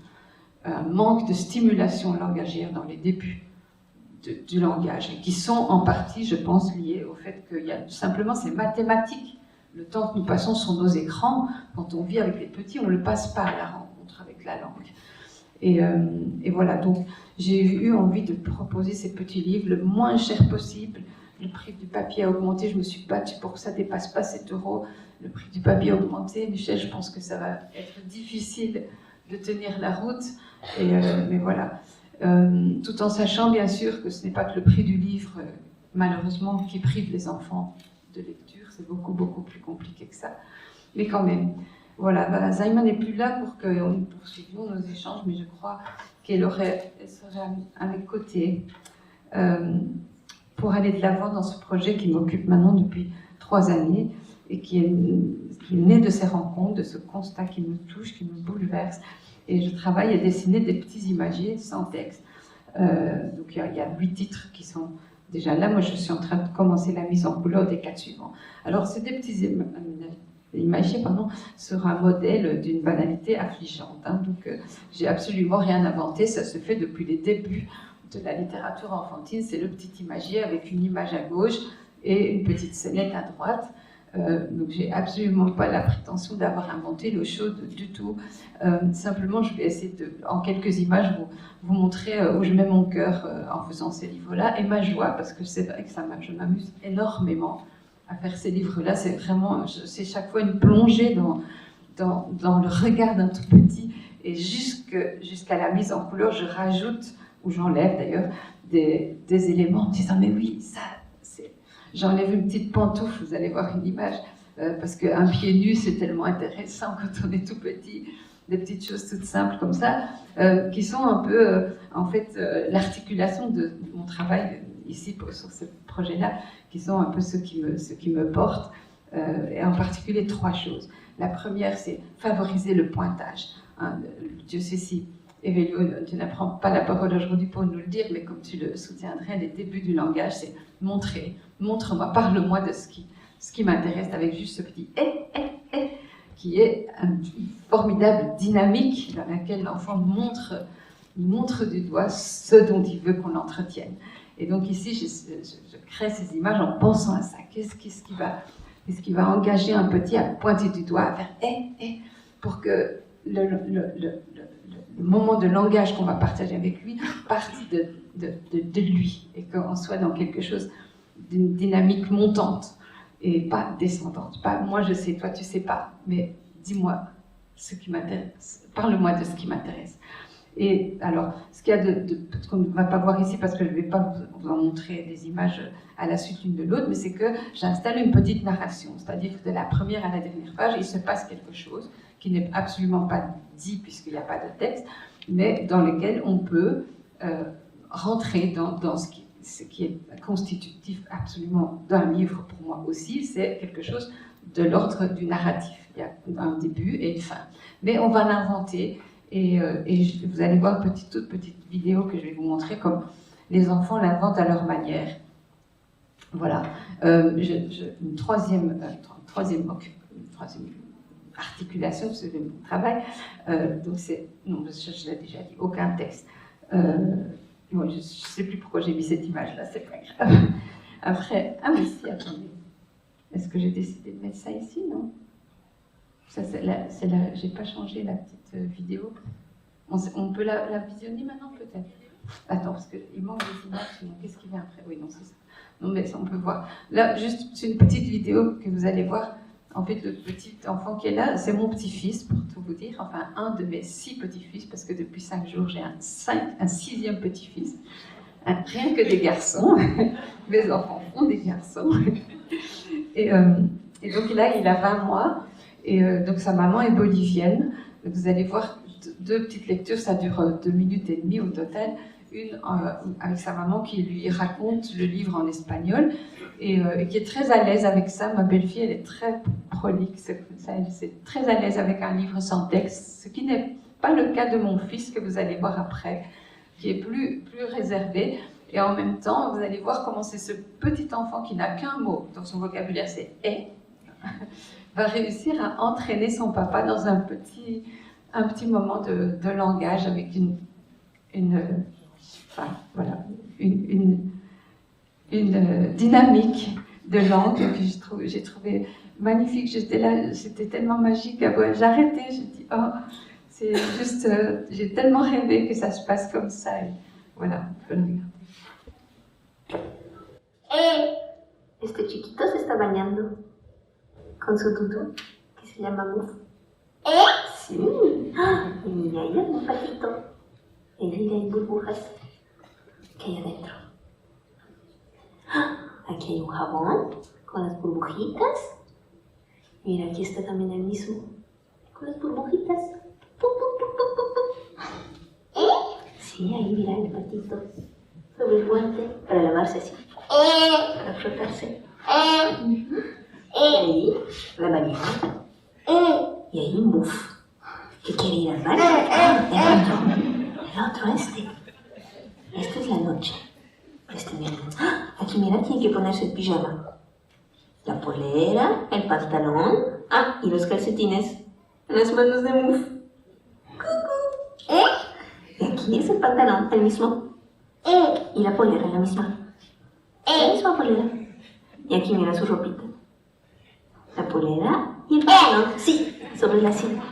C: un manque de stimulation langagière dans les débuts du langage, qui sont en partie, je pense, liés au fait qu'il y a simplement ces mathématiques. Le temps que nous passons sur nos écrans, quand on vit avec les petits, on ne le passe pas à la rencontre. toute la langue. Et voilà, donc j'ai eu envie de proposer ces petits livres le moins cher possible. Le prix du papier a augmenté, je me suis battue pour que ça ne dépasse pas 7 €. Le prix du papier a augmenté. Michel, je pense que ça va être difficile de tenir la route. Mais voilà. Tout en sachant bien sûr que ce n'est pas que le prix du livre, malheureusement, qui prive les enfants de lecture. C'est beaucoup, beaucoup plus compliqué que ça. Mais quand même, voilà, Zaïma n'est plus là pour que nous poursuivions nos échanges, mais je crois qu'elle serait à mes côtés pour aller de l'avant dans ce projet qui m'occupe maintenant depuis 3 années et qui est né de ces rencontres, de ce constat qui me touche, qui me bouleverse. Et je travaille à dessiner des petits imagiers sans texte. Donc il y a 8 titres qui sont déjà là. Moi, je suis en train de commencer la mise en couleur des 4 suivants. Alors, c'est des petits imagiers, sur un modèle d'une banalité affligeante. Donc, j'ai absolument rien inventé. Ça se fait depuis les débuts de la littérature enfantine. C'est le petit imagier avec une image à gauche et une petite scénette à droite. Donc j'ai absolument pas la prétention d'avoir inventé l'eau chaude du tout. Simplement, je vais essayer en quelques images vous montrer où je mets mon cœur en faisant ces livres-là et ma joie, parce que c'est vrai que je m'amuse énormément à faire ces livres-là. C'est vraiment, c'est chaque fois une plongée dans le regard d'un tout petit, et jusqu'à la mise en couleur, je rajoute, ou j'enlève d'ailleurs, des éléments en me disant mais oui, ça. J'enlève une petite pantoufle, vous allez voir une image, parce qu'un pied nu, c'est tellement intéressant quand on est tout petit. Des petites choses toutes simples comme ça, qui sont un peu, en fait, l'articulation de mon travail ici sur ce projet-là, qui sont un peu ce qui me porte, et en particulier 3 choses. La première, c'est favoriser le pointage. Dieu sait si, Evelio, tu n'apprends pas la parole aujourd'hui pour nous le dire, mais comme tu le soutiendrais, les débuts du langage, c'est montrer. Montre-moi, parle-moi de ce qui m'intéresse, avec juste ce petit qui est une formidable dynamique dans laquelle l'enfant montre du doigt ce dont il veut qu'on l'entretienne. Et donc ici, je crée ces images en pensant à ça. Qu'est-ce qui va engager un petit à pointer du doigt, à faire pour que le moment de langage qu'on va partager avec lui parte de lui, et qu'on soit dans quelque chose d'une dynamique montante et pas descendante. Pas moi je sais, toi tu sais pas, mais dis-moi ce qui m'intéresse, parle-moi de ce qui m'intéresse. Et alors, ce qu'il y a ce qu'on ne va pas voir ici parce que je ne vais pas vous en montrer des images à la suite l'une de l'autre, mais c'est que j'installe une petite narration, c'est-à-dire que de la première à la dernière page, il se passe quelque chose qui n'est absolument pas dit puisqu'il n'y a pas de texte, mais dans lequel on peut rentrer dans ce qui est constitutif absolument d'un livre pour moi aussi, c'est quelque chose de l'ordre du narratif. Il y a un début et une fin. Mais on va l'inventer et vous allez voir une toute petite vidéo que je vais vous montrer comme les enfants l'inventent à leur manière. Voilà. Une troisième articulation, c'est le travail. Donc c'est, non, je l'ai déjà dit, aucun texte. Bon, je ne sais plus pourquoi j'ai mis cette image-là, c'est pas grave. Après, ah oui, si, attendez. Est-ce que j'ai décidé de mettre ça ici, non? Ça, j'ai pas changé la petite vidéo. On peut la visionner maintenant, peut-être? Attends, parce qu'il manque des images, sinon qu'est-ce qui vient après? Oui, non, c'est ça. Non, mais ça, on peut voir. Là, juste, c'est une petite vidéo que vous allez voir. En fait, le petit enfant qui est là, c'est mon petit-fils, pour tout vous dire. Enfin, un de mes 6 petits-fils, parce que depuis 5 jours, j'ai un 6e petit-fils. Rien que des garçons. Mes enfants font des garçons. Et donc là, il a 20 mois. Et donc sa maman est bolivienne. Vous allez voir 2 petites lectures, ça dure 2 minutes et demie au total. Une avec sa maman qui lui raconte le livre en espagnol et qui est très à l'aise avec ça. Ma belle-fille, elle est très prolixe, elle est très à l'aise avec un livre sans texte, ce qui n'est pas le cas de mon fils que vous allez voir après, qui est plus réservé. Et en même temps, vous allez voir comment c'est ce petit enfant qui n'a qu'un mot dans son vocabulaire, c'est « et », va réussir à entraîner son papa dans un petit moment de langage avec une dynamique de langue que j'ai trouvé magnifique. J'étais là, c'était tellement magique. J'arrêtais, j'ai dit, oh, C'est juste, j'ai tellement rêvé que ça se passe comme ça. Et voilà, on peut le regarder.
D: Este chiquito se está bañando con su tutú, que se llama Muf. Sí. Y mira, ahí hay un patito. Y mira, hay burbujas que hay adentro. Aquí hay un jabón con las burbujitas. Mira, aquí está también el mismo, con las burbujitas. ¡Pum, pum, pum, pum, pum, pum! Sí, ahí mira el patito sobre el guante para lavarse así, para frotarse. Y ahí la bañera. Y ahí un Muf, que quiere ir al baño. El otro, este. Esta es la noche. Mira. Aquí mira, tiene que ponerse el pijama. La polera, el pantalón, y los calcetines en las manos de Muf. Y aquí es el pantalón, el mismo. Y la polera, la misma. La misma polera. Y aquí mira su ropita. La polera y el pantalón, sí, sobre la silla.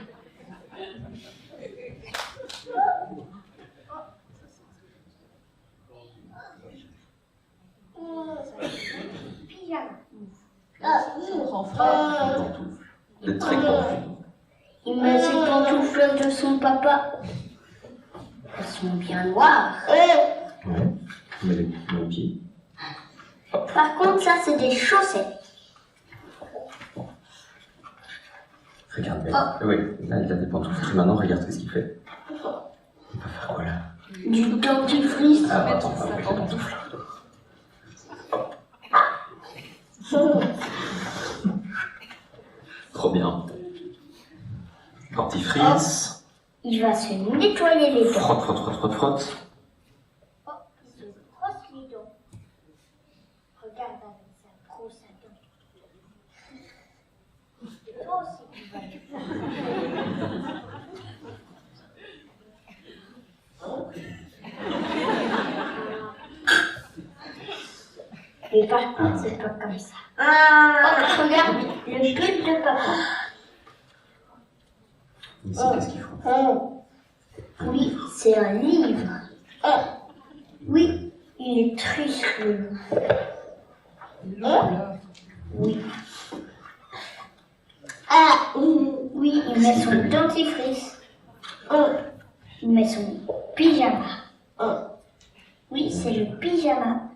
B: Son grand frère.
E: Il est très confus.
F: Il met ses pantoufles de son papa. Elles sont bien noires.
E: Ouais. Mais les pieds.
F: Par contre, ça, c'est des chaussettes.
E: Regarde bien. Oui, là, il a des pantoufles. Et maintenant, regarde ce qu'il fait. Il va faire quoi là?
F: Du dentifrice.
E: Ah, attends, on va avec les pantoufles. Trop bien. Dentifrice.
F: Il va se nettoyer les dents.
E: Frotte, frotte, frotte, frotte, frotte.
F: Il se brosse les dents. Regarde avec sa brosse à dents. Toi aussi, tu vas le faire. Mais par contre, c'est pas comme ça. Oh, regarde le pull de papa.
E: Ici, qu'est-ce qu'ils font?
F: Oui, c'est un livre. Oui, il est triste. Oui. Oui, il met son dentifrice. Il met son pyjama. Oui, c'est le pyjama.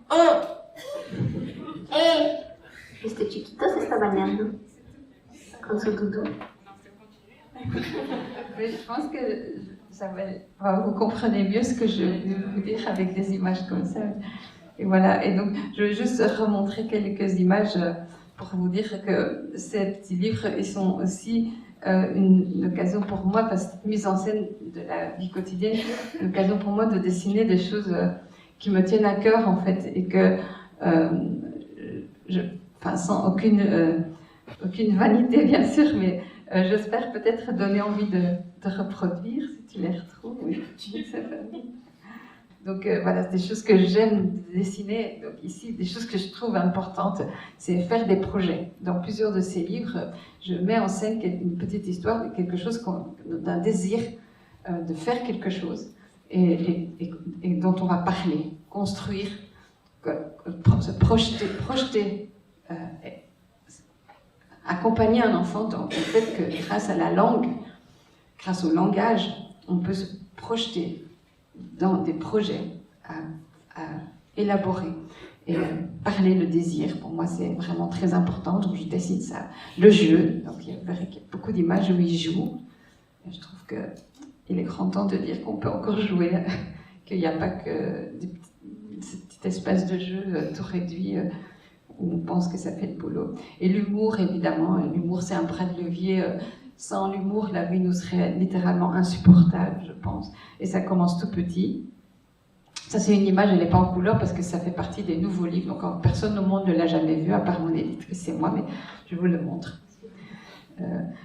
D: Este chiquito se está bañando con su tutú.
C: Mais je pense que vous comprenez mieux ce que je veux vous dire avec des images comme ça. Et voilà. Et donc, je vais juste remontrer quelques images pour vous dire que ces petits livres, ils sont aussi une occasion pour moi, parce que mise en scène de la vie quotidienne, une occasion pour moi de dessiner des choses qui me tiennent à cœur, en fait, et que sans aucune vanité, bien sûr, mais j'espère peut-être donner envie de reproduire, si tu les retrouves. Oui, donc voilà, c'est des choses que j'aime dessiner. Donc ici, des choses que je trouve importantes, c'est faire des projets. Dans plusieurs de ces livres, je mets en scène une petite histoire de quelque chose, d'un désir de faire quelque chose et dont on va parler, construire, se projeter, accompagner un enfant dans le fait que grâce à la langue, grâce au langage, on peut se projeter dans des projets à élaborer. Et parler le désir, pour moi, c'est vraiment très important, donc je dessine ça. Le jeu, donc il y a beaucoup d'images où il joue. Et je trouve qu'il est grand temps de dire qu'on peut encore jouer, qu'il n'y a pas que cette petite espace de jeu tout réduit où on pense que ça fait le boulot. Et l'humour, évidemment, l'humour c'est un bras de levier. Sans l'humour, la vie nous serait littéralement insupportable, je pense. Et ça commence tout petit. Ça, c'est une image, elle n'est pas en couleur parce que ça fait partie des nouveaux livres. Donc, personne au monde ne l'a jamais vu, à part mon éditrice, c'est moi, mais je vous le montre.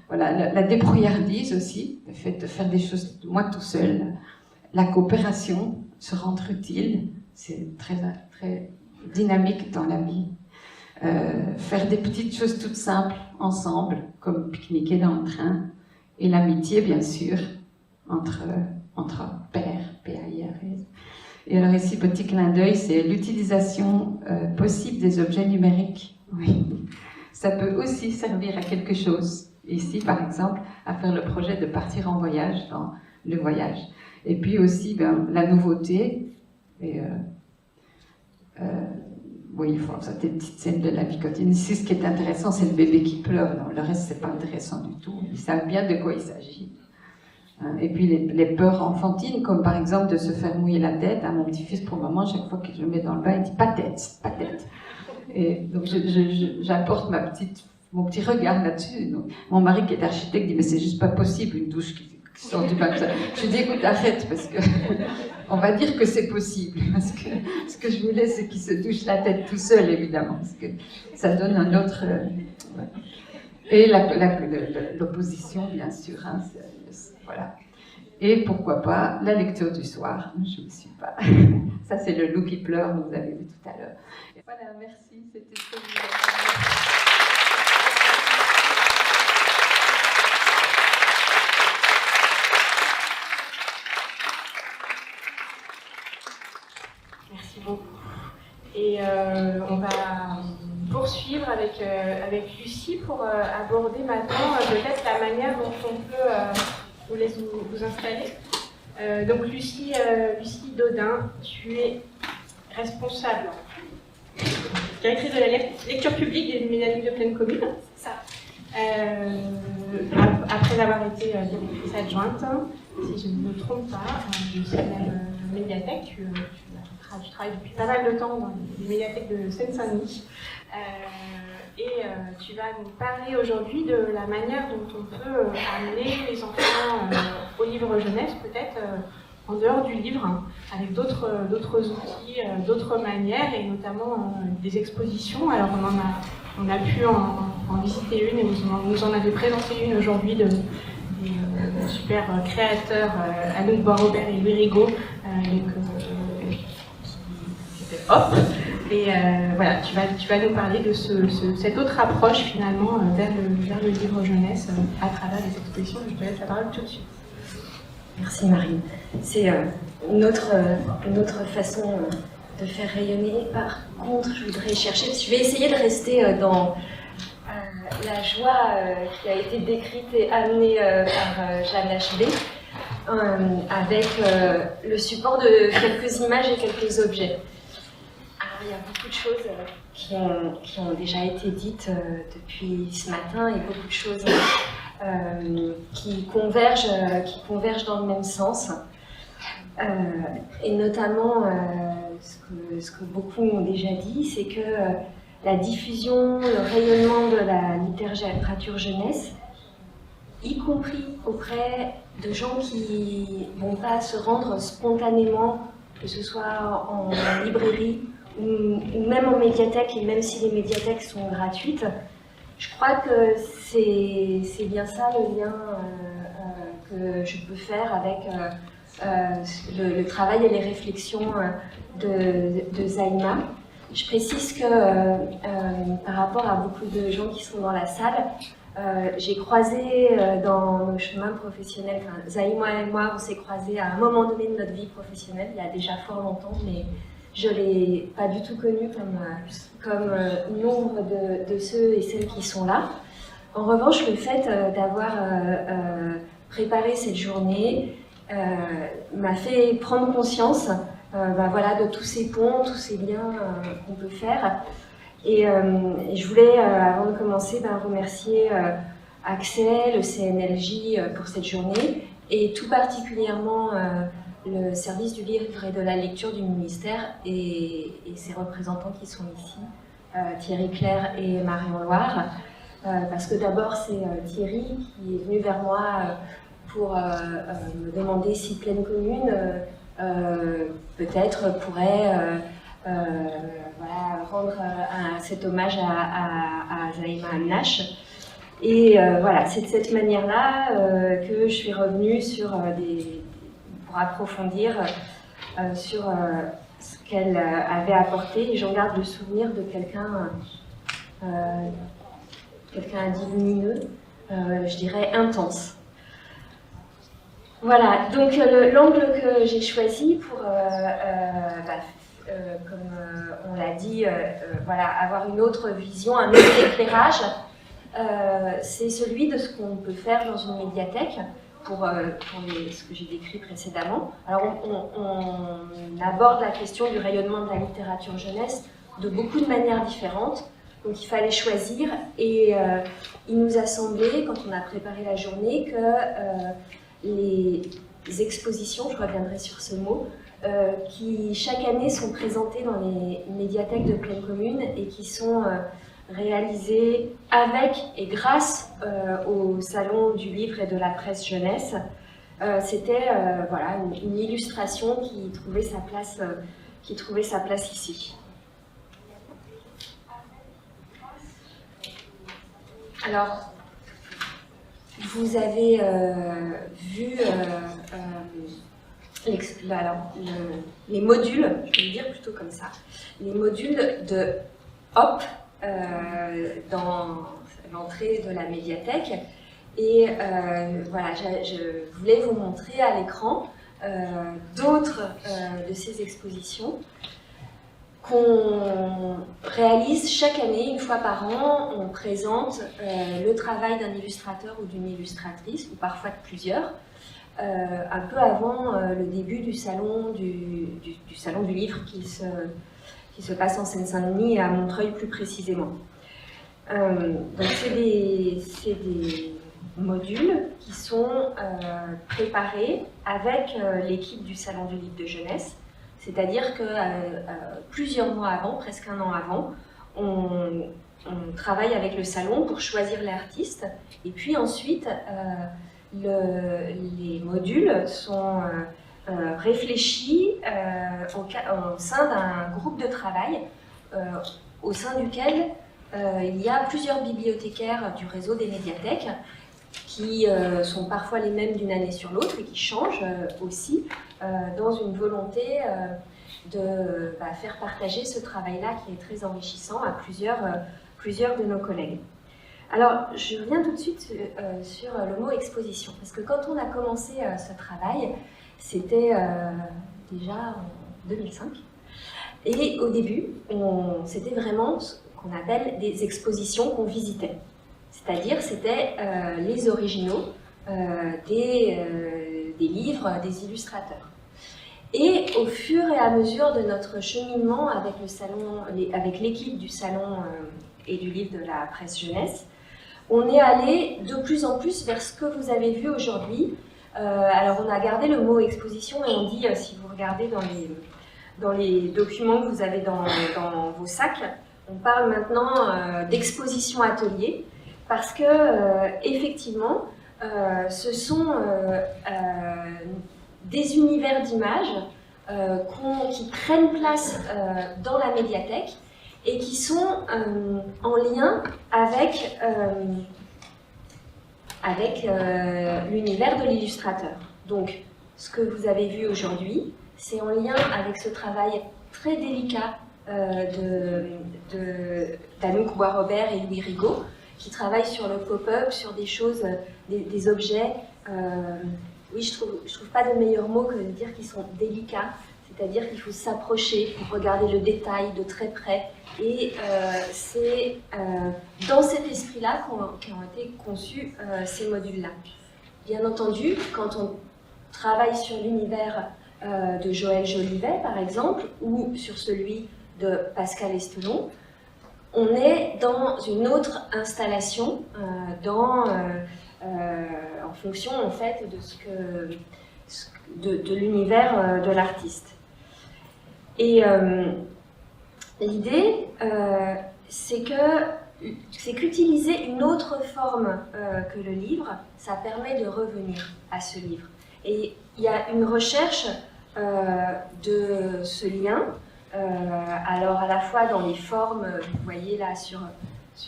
C: Voilà, la débrouillardise aussi, le fait de faire des choses moi tout seul. La coopération, se rendre utile, c'est très, très dynamique dans la vie. Faire des petites choses toutes simples ensemble, comme pique-niquer dans le train, et l'amitié bien sûr, entre pairs, P-A-I-R-S. Et alors ici, petit clin d'œil, c'est l'utilisation possible des objets numériques. Oui. Ça peut aussi servir à quelque chose. Ici, par exemple, à faire le projet de partir en voyage, dans le voyage. Et puis aussi, la nouveauté, et oui, ça des petites scènes de la vie quotidienne. Ici, ce qui est intéressant, c'est le bébé qui pleure. Non, le reste, c'est pas intéressant du tout. Ils savent bien de quoi il s'agit. Et puis les peurs enfantines, comme par exemple de se faire mouiller la tête. Mon petit-fils, pour le moment, chaque fois que je le mets dans le bain, il dit pas tête, pas tête. Et donc j'apporte mon petit regard là-dessus. Mon mari qui est architecte dit mais c'est juste pas possible une douche qui sort du bain comme ça. Je dis écoute arrête parce que on va dire que c'est possible parce que ce que je voulais c'est qu'il se douche la tête tout seul évidemment parce que ça donne un autre et l'opposition bien sûr hein, voilà. Et pourquoi pas la lecture du soir. Je ne suis pas. Ça, c'est le loup qui pleure, vous avez vu tout à l'heure. Voilà, merci. C'était très bien.
A: Merci beaucoup. Et on va poursuivre avec Lucie pour aborder maintenant peut-être la manière dont on peut... Je vous laisse vous installer. Donc Lucie Daudin, tu es responsable, directrice de la lecture publique des Médiathèques de Pleine Commune, c'est ça. Après avoir été directrice adjointe, si je ne me trompe pas, de cette même médiathèque, tu travailles depuis pas mal de temps dans les médiathèques de Seine-Saint-Denis. Et tu vas nous parler aujourd'hui de la manière dont on peut amener les enfants au livre jeunesse, peut-être en dehors du livre, hein, avec d'autres outils, d'autres manières, et notamment des expositions. Alors on a pu en visiter une, et vous en avez présenté une aujourd'hui des super créateurs, Anouk Bois-Robert et Louis Rigaud, hop. Et voilà, tu vas nous parler de cette autre approche finalement vers le livre jeunesse à travers les expositions. Je te laisse la parole tout de suite.
G: Merci Marine. C'est une autre façon de faire rayonner. Par contre, je vais essayer de rester dans la joie qui a été décrite et amenée par Jeanne HB, avec le support de quelques images et quelques objets. Il y a beaucoup de choses qui ont déjà été dites depuis ce matin et beaucoup de choses qui convergent dans le même sens. Et notamment, ce que beaucoup ont déjà dit, c'est que la diffusion, le rayonnement de la littérature jeunesse, y compris auprès de gens qui ne vont pas se rendre spontanément, que ce soit en librairie, ou même en médiathèque, et même si les médiathèques sont gratuites, je crois que c'est bien ça le lien que je peux faire avec le travail et les réflexions de Zaïma. Je précise que par rapport à beaucoup de gens qui sont dans la salle, j'ai croisé dans nos chemins professionnels, Zaïma et moi on s'est croisés à un moment donné de notre vie professionnelle, il y a déjà fort longtemps, mais je ne l'ai pas du tout connu comme nombre de ceux et celles qui sont là. En revanche, le fait d'avoir préparé cette journée m'a fait prendre conscience voilà, de tous ces ponts, tous ces liens qu'on peut faire. Et je voulais, avant de commencer, remercier Accès, le CNLJ pour cette journée, et tout particulièrement le service du livre et de la lecture du ministère et ses représentants qui sont ici, Thierry Claire et Marion Loire, parce que d'abord c'est Thierry qui est venu vers moi pour me demander si Pleine Commune peut-être pourrait voilà, rendre cet hommage à Zaïma Amnash. Et voilà, c'est de cette manière-là que je suis revenue pour approfondir sur ce qu'elle avait apporté. Et j'en garde le souvenir de quelqu'un dit lumineux, je dirais intense. Voilà, donc l'angle que j'ai choisi pour, comme on l'a dit, voilà, avoir une autre vision, un autre éclairage, c'est celui de ce qu'on peut faire dans une médiathèque pour ce que j'ai décrit précédemment. Alors on aborde la question du rayonnement de la littérature jeunesse de beaucoup de manières différentes, donc il fallait choisir et il nous a semblé, quand on a préparé la journée, que les expositions, je reviendrai sur ce mot, qui chaque année sont présentées dans les médiathèques de Plaine Commune et qui sont réalisées avec et grâce au Salon du Livre et de la Presse Jeunesse. C'était voilà, une illustration qui trouvait sa place ici. Alors, vous avez vu les modules, je vais le dire plutôt comme ça, les modules de HOP dans l'entrée de la médiathèque. Et voilà, je voulais vous montrer à l'écran d'autres de ces expositions qu'on réalise chaque année, une fois par an. On présente le travail d'un illustrateur ou d'une illustratrice, ou parfois de plusieurs, un peu avant le début du salon du livre qui se passe en Seine-Saint-Denis et à Montreuil plus précisément. Donc c'est des modules qui sont préparés avec l'équipe du Salon du Livre de Jeunesse. C'est-à-dire que plusieurs mois avant, presque un an avant, on travaille avec le salon pour choisir l'artiste. Et puis ensuite, les modules sont réfléchis au sein d'un groupe de travail au sein duquel il y a plusieurs bibliothécaires du réseau des médiathèques qui sont parfois les mêmes d'une année sur l'autre et qui changent aussi dans une volonté de faire partager ce travail-là qui est très enrichissant à plusieurs de nos collègues. Alors, je reviens tout de suite sur le mot exposition, parce que quand on a commencé ce travail, c'était déjà en 2005, et au début, c'était vraiment ce qu'on appelle des expositions qu'on visitait. C'est-à-dire, c'était les originaux des livres des illustrateurs. Et au fur et à mesure de notre cheminement avec le salon, avec l'équipe du salon et du livre de la presse jeunesse, on est allé de plus en plus vers ce que vous avez vu aujourd'hui. Alors, on a gardé le mot exposition et on dit, si vous regardez dans les documents que vous avez dans vos sacs, on parle maintenant d'exposition atelier. Parce que, effectivement, ce sont des univers d'images qui prennent place dans la médiathèque et qui sont en lien avec l'univers de l'illustrateur. Donc, ce que vous avez vu aujourd'hui, c'est en lien avec ce travail très délicat d'Anouk Bois-Robert et Louis Rigaud, qui travaillent sur le pop-up, sur des choses, des objets. Oui, je trouve pas de meilleur mot que de dire qu'ils sont délicats, c'est-à-dire qu'il faut s'approcher pour regarder le détail de très près. Et c'est dans cet esprit-là qu'ont été conçus ces modules-là. Bien entendu, quand on travaille sur l'univers de Joël Jolivet, par exemple, ou sur celui de Pascal Estelon, on est dans une autre installation, en fonction en fait de l'univers de l'artiste. Et l'idée, c'est qu'utiliser une autre forme que le livre, ça permet de revenir à ce livre. Et il y a une recherche de ce lien. Alors à la fois dans les formes, vous voyez là sur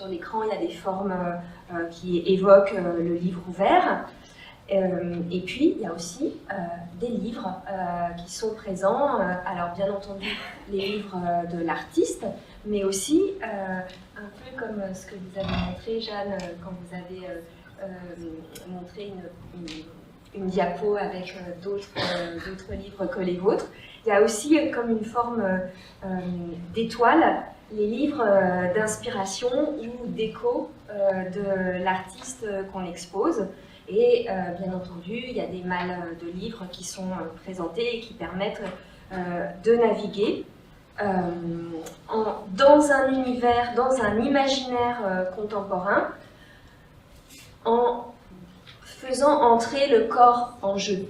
G: l'écran, il y a des formes qui évoquent le livre ouvert, et puis il y a aussi des livres qui sont présents, alors bien entendu les livres de l'artiste, mais aussi un peu comme ce que vous avez montré, Jeanne, quand vous avez montré une diapo avec d'autres livres que les vôtres. Il y a aussi comme une forme d'étoile les livres d'inspiration ou d'écho de l'artiste qu'on expose. Et bien entendu, il y a des malles de livres qui sont présentés et qui permettent de naviguer dans un univers, dans un imaginaire contemporain, en faisant entrer le corps en jeu.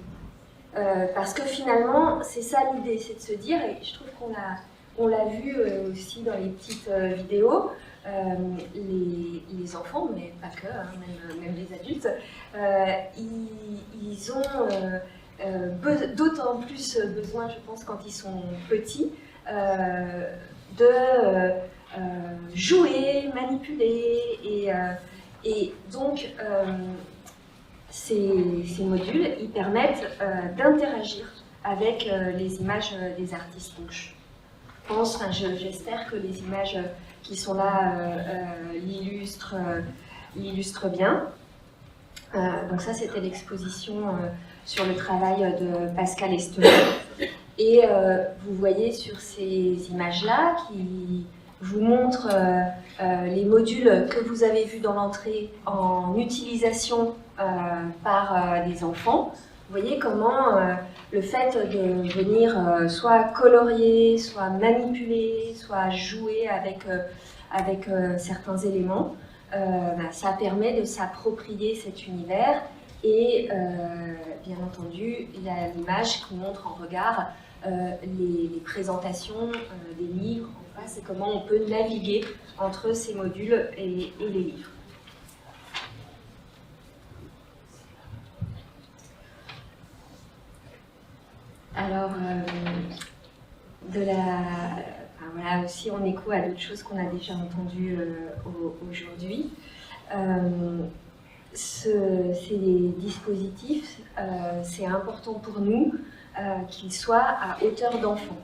G: Parce que finalement, c'est ça l'idée, c'est de se dire, et je trouve qu'on l'a vu aussi dans les petites vidéos, les enfants, mais pas que, hein, même les adultes, ils ont d'autant plus besoin, je pense, quand ils sont petits, de jouer, manipuler, et donc ces modules, ils permettent d'interagir avec les images des artistes. Donc je pense, j'espère que les images qui sont là l'illustrent bien. Donc ça, c'était l'exposition sur le travail de Pascal Estenot. Et vous voyez sur ces images-là qui vous montrent les modules que vous avez vus dans l'entrée en utilisation par des enfants. Vous voyez comment le fait de venir soit colorier, soit manipuler, soit jouer avec certains éléments, ça permet de s'approprier cet univers. Et bien entendu, il y a l'image qui montre en regard les présentations des livres en face et comment on peut naviguer entre ces modules et les livres. Alors, voilà aussi en écho à d'autres choses qu'on a déjà entendues aujourd'hui. Ces dispositifs, c'est important pour nous qu'ils soient à hauteur d'enfant.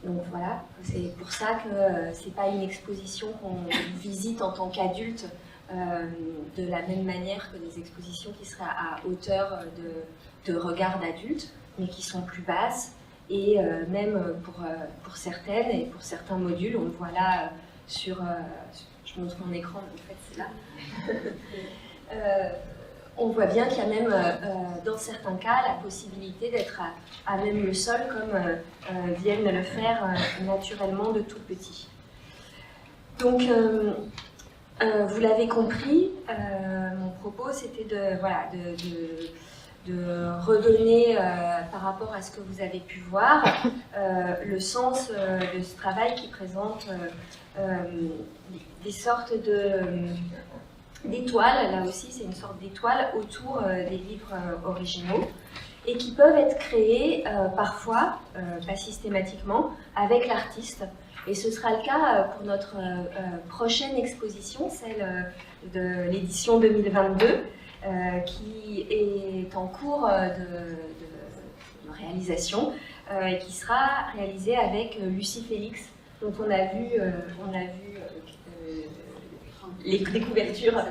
G: Donc voilà, c'est pour ça que c'est pas une exposition qu'on visite en tant qu'adulte de la même manière que des expositions qui seraient à hauteur de regard d'adulte, mais qui sont plus basses. Et même pour certaines et pour certains modules, on le voit là sur... je montre mon écran, en fait c'est là. On voit bien qu'il y a même, dans certains cas, la possibilité d'être à même le sol, comme viennent le faire naturellement de tout petit. Donc, vous l'avez compris, mon propos, c'était de redonner, par rapport à ce que vous avez pu voir, le sens de ce travail qui présente des sortes d'étoiles, là aussi c'est une sorte d'étoile autour des livres originaux, et qui peuvent être créées parfois, pas systématiquement, avec l'artiste. Et ce sera le cas pour notre prochaine exposition, celle de l'édition 2022, qui est en cours de réalisation, et qui sera réalisée avec Lucie Félix, dont on a vu les couvertures,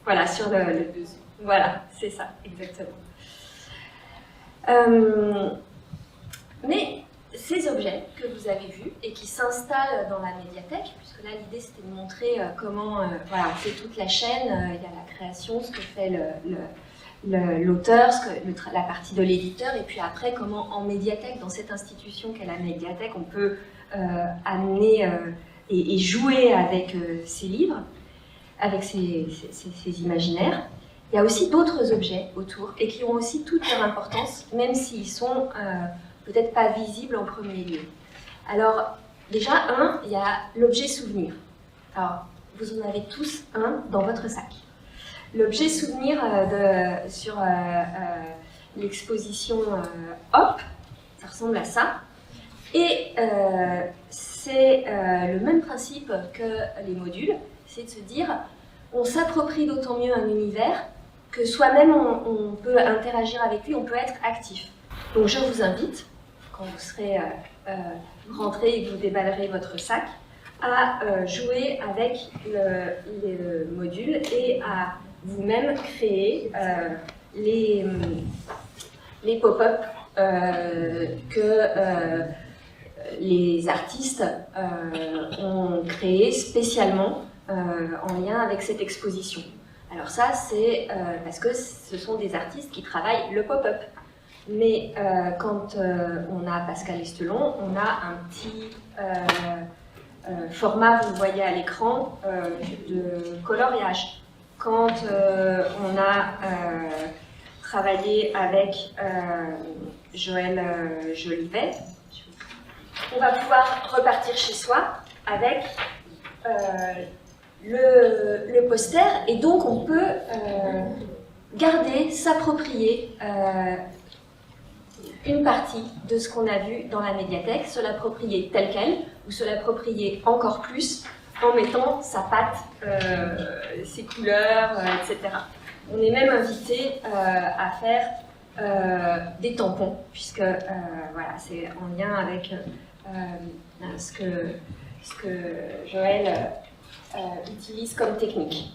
G: voilà, sur le dessus. Voilà, c'est ça, exactement. Mais ces objets que vous avez vus et qui s'installent dans la médiathèque, puisque là l'idée c'était de montrer comment, voilà, on fait toute la chaîne, il y a la création, ce que fait l'auteur, la partie de l'éditeur, et puis après comment en médiathèque, dans cette institution qu'est la médiathèque, on peut amener et jouer avec ces livres, avec ces imaginaires. Il y a aussi d'autres objets autour et qui ont aussi toute leur importance, même s'ils sont peut-être pas visibles en premier lieu. Alors, déjà, il y a l'objet souvenir. Alors, vous en avez tous un dans votre sac. L'objet souvenir sur l'exposition Hop, ça ressemble à ça. Et c'est le même principe que les modules, c'est de se dire, on s'approprie d'autant mieux un univers que soi-même on peut interagir avec lui, on peut être actif. Donc je vous invite, quand vous serez rentré et que vous déballerez votre sac, à jouer avec le module et à vous-même créer les pop-up que les artistes ont créés spécialement en lien avec cette exposition. Alors ça, c'est parce que ce sont des artistes qui travaillent le pop-up. Mais quand on a Pascal Estelon, on a un petit format, vous voyez à l'écran, de coloriage. Quand on a travaillé avec Joël Jolivet, on va pouvoir repartir chez soi avec le poster, et donc on peut garder, s'approprier une partie de ce qu'on a vu dans la médiathèque, se l'approprier telle qu'elle, ou se l'approprier encore plus en mettant sa patte, ses couleurs, etc. On est même invité à faire des tampons, puisque voilà, c'est en lien avec ce que Joël utilise comme technique.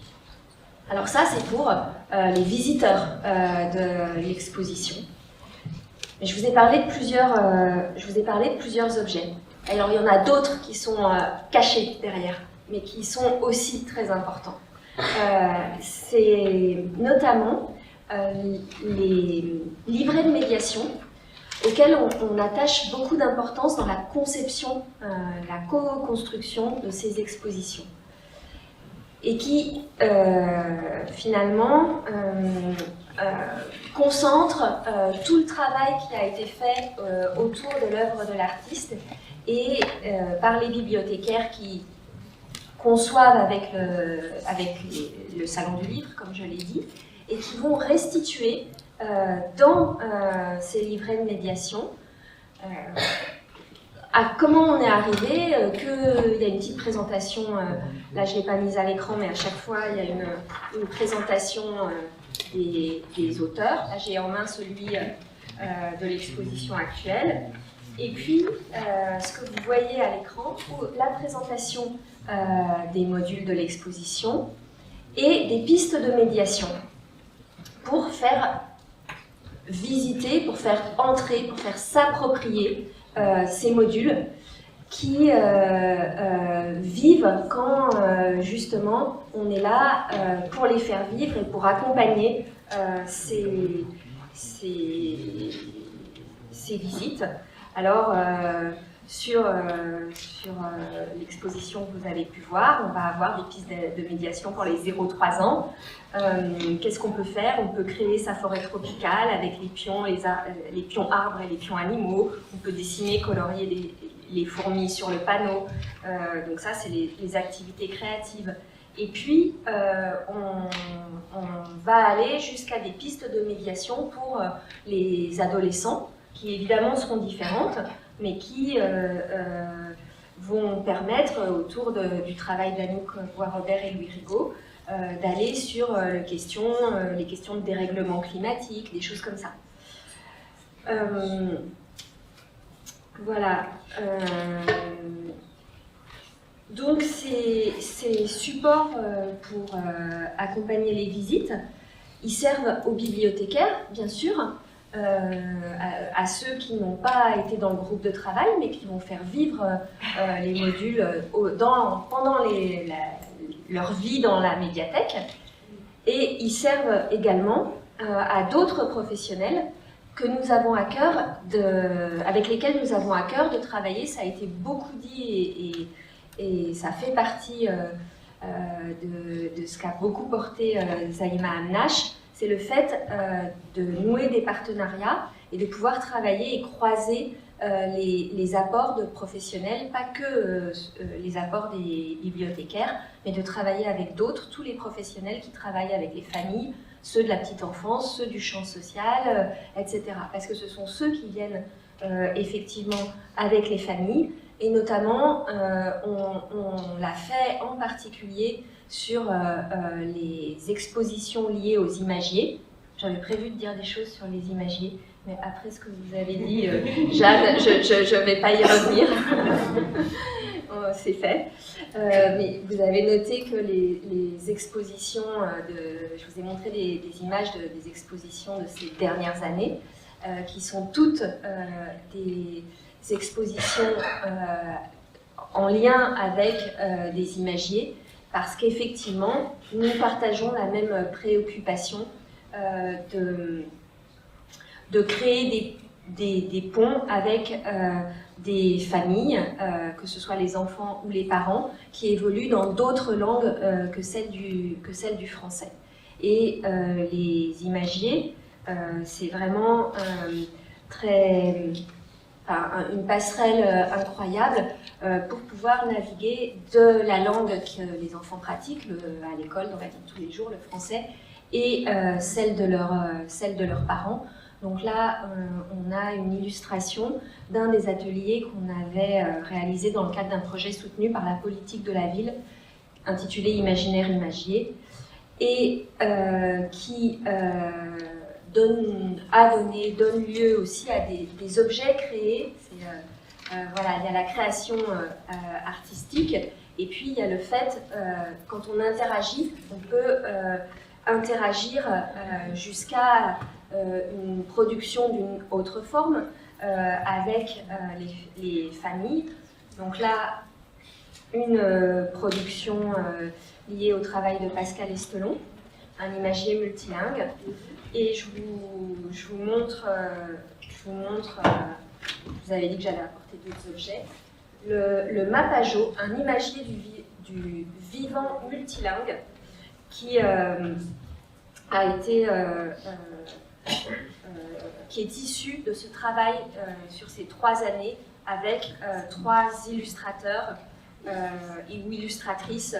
G: Alors ça, c'est pour les visiteurs de l'exposition. Mais je vous ai parlé de plusieurs objets. Alors il y en a d'autres qui sont cachés derrière, mais qui sont aussi très importants. C'est notamment les livrets de médiation auxquels on attache beaucoup d'importance dans la conception, la co-construction de ces expositions. Et qui, finalement, concentre tout le travail qui a été fait autour de l'œuvre de l'artiste et par les bibliothécaires qui conçoivent avec le Salon du Livre, comme je l'ai dit, et qui vont restituer dans ces livrets de médiation à comment on est arrivé, qu'il y a une petite présentation, là je ne l'ai pas mise à l'écran, mais à chaque fois il y a une présentation des auteurs. Là j'ai en main celui de l'exposition actuelle. Et puis, ce que vous voyez à l'écran, la présentation des modules de l'exposition et des pistes de médiation pour faire visiter, pour faire entrer, pour faire s'approprier ces modules qui vivent quand justement on est là pour les faire vivre et pour accompagner ces visites. Alors, sur l'exposition que vous avez pu voir, on va avoir des pistes de médiation pour les 0-3 ans. Qu'est-ce qu'on peut faire? On peut créer sa forêt tropicale avec les pions arbres et les pions animaux. On peut dessiner, colorier les fourmis sur le panneau. Donc ça, c'est les activités créatives. Et puis, on va aller jusqu'à des pistes de médiation pour les adolescents, qui évidemment seront différentes, mais qui vont permettre, autour du travail d'Anouk Bois-Robert et Louis Rigaud, d'aller sur les questions de dérèglement climatique, des choses comme ça. Voilà. Donc ces supports pour accompagner les visites, ils servent aux bibliothécaires, bien sûr, à ceux qui n'ont pas été dans le groupe de travail, mais qui vont faire vivre les modules pendant leur vie dans la médiathèque. Et ils servent également à d'autres professionnels que nous avons à cœur avec lesquels nous avons à cœur de travailler. Ça a été beaucoup dit et ça fait partie de ce qu'a beaucoup porté Zaïma Amnash. C'est le fait de nouer des partenariats et de pouvoir travailler et croiser les apports de professionnels, pas que les apports des bibliothécaires, mais de travailler avec d'autres, tous les professionnels qui travaillent avec les familles, ceux de la petite enfance, ceux du champ social, etc. Parce que ce sont ceux qui viennent effectivement avec les familles, et notamment on l'a fait en particulier sur les expositions liées aux imagiers. J'avais prévu de dire des choses sur les imagiers, mais après ce que vous avez dit, Jeanne, je ne vais pas y revenir. c'est fait. Mais vous avez noté que les expositions, je vous ai montré des images des expositions de ces dernières années, qui sont toutes des expositions en lien avec des imagiers, parce qu'effectivement, nous partageons la même préoccupation de créer des ponts avec des familles, que ce soit les enfants ou les parents, qui évoluent dans d'autres langues que celle du français. Et les imagiers, c'est vraiment une passerelle incroyable pour pouvoir naviguer de la langue que les enfants pratiquent à l'école, dans la vie de tous les jours, le français, et celle de leurs parents. Donc là, on a une illustration d'un des ateliers qu'on avait réalisé dans le cadre d'un projet soutenu par la politique de la ville, intitulé Imaginaire Imagier, et qui donne lieu aussi à des objets créés. Voilà, il y a la création artistique, et puis il y a le fait, quand on interagit, on peut interagir jusqu'à une production d'une autre forme avec les familles. Donc là, une production liée au travail de Pascal Estelon, un imagier multilingue. Et je vous montre, vous avez dit que j'allais apporter d'autres objets, le Mapajo, un imagier du vivant multilingue qui qui est issu de ce travail sur ces 3 années avec 3 illustrateurs ou illustratrices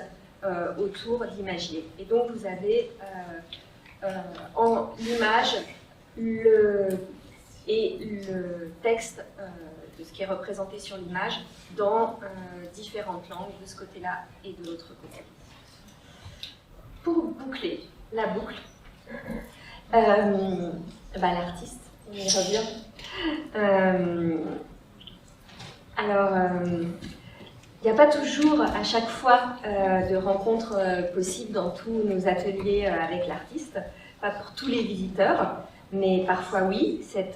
G: autour d'imagiers. Et donc vous avez en l'image et le texte de ce qui est représenté sur l'image dans différentes langues, de ce côté-là et de l'autre côté. Pour boucler la boucle, l'artiste, on y revient. Il n'y a pas toujours, à chaque fois, de rencontres possibles dans tous nos ateliers avec l'artiste, pas pour tous les visiteurs, mais parfois oui, ces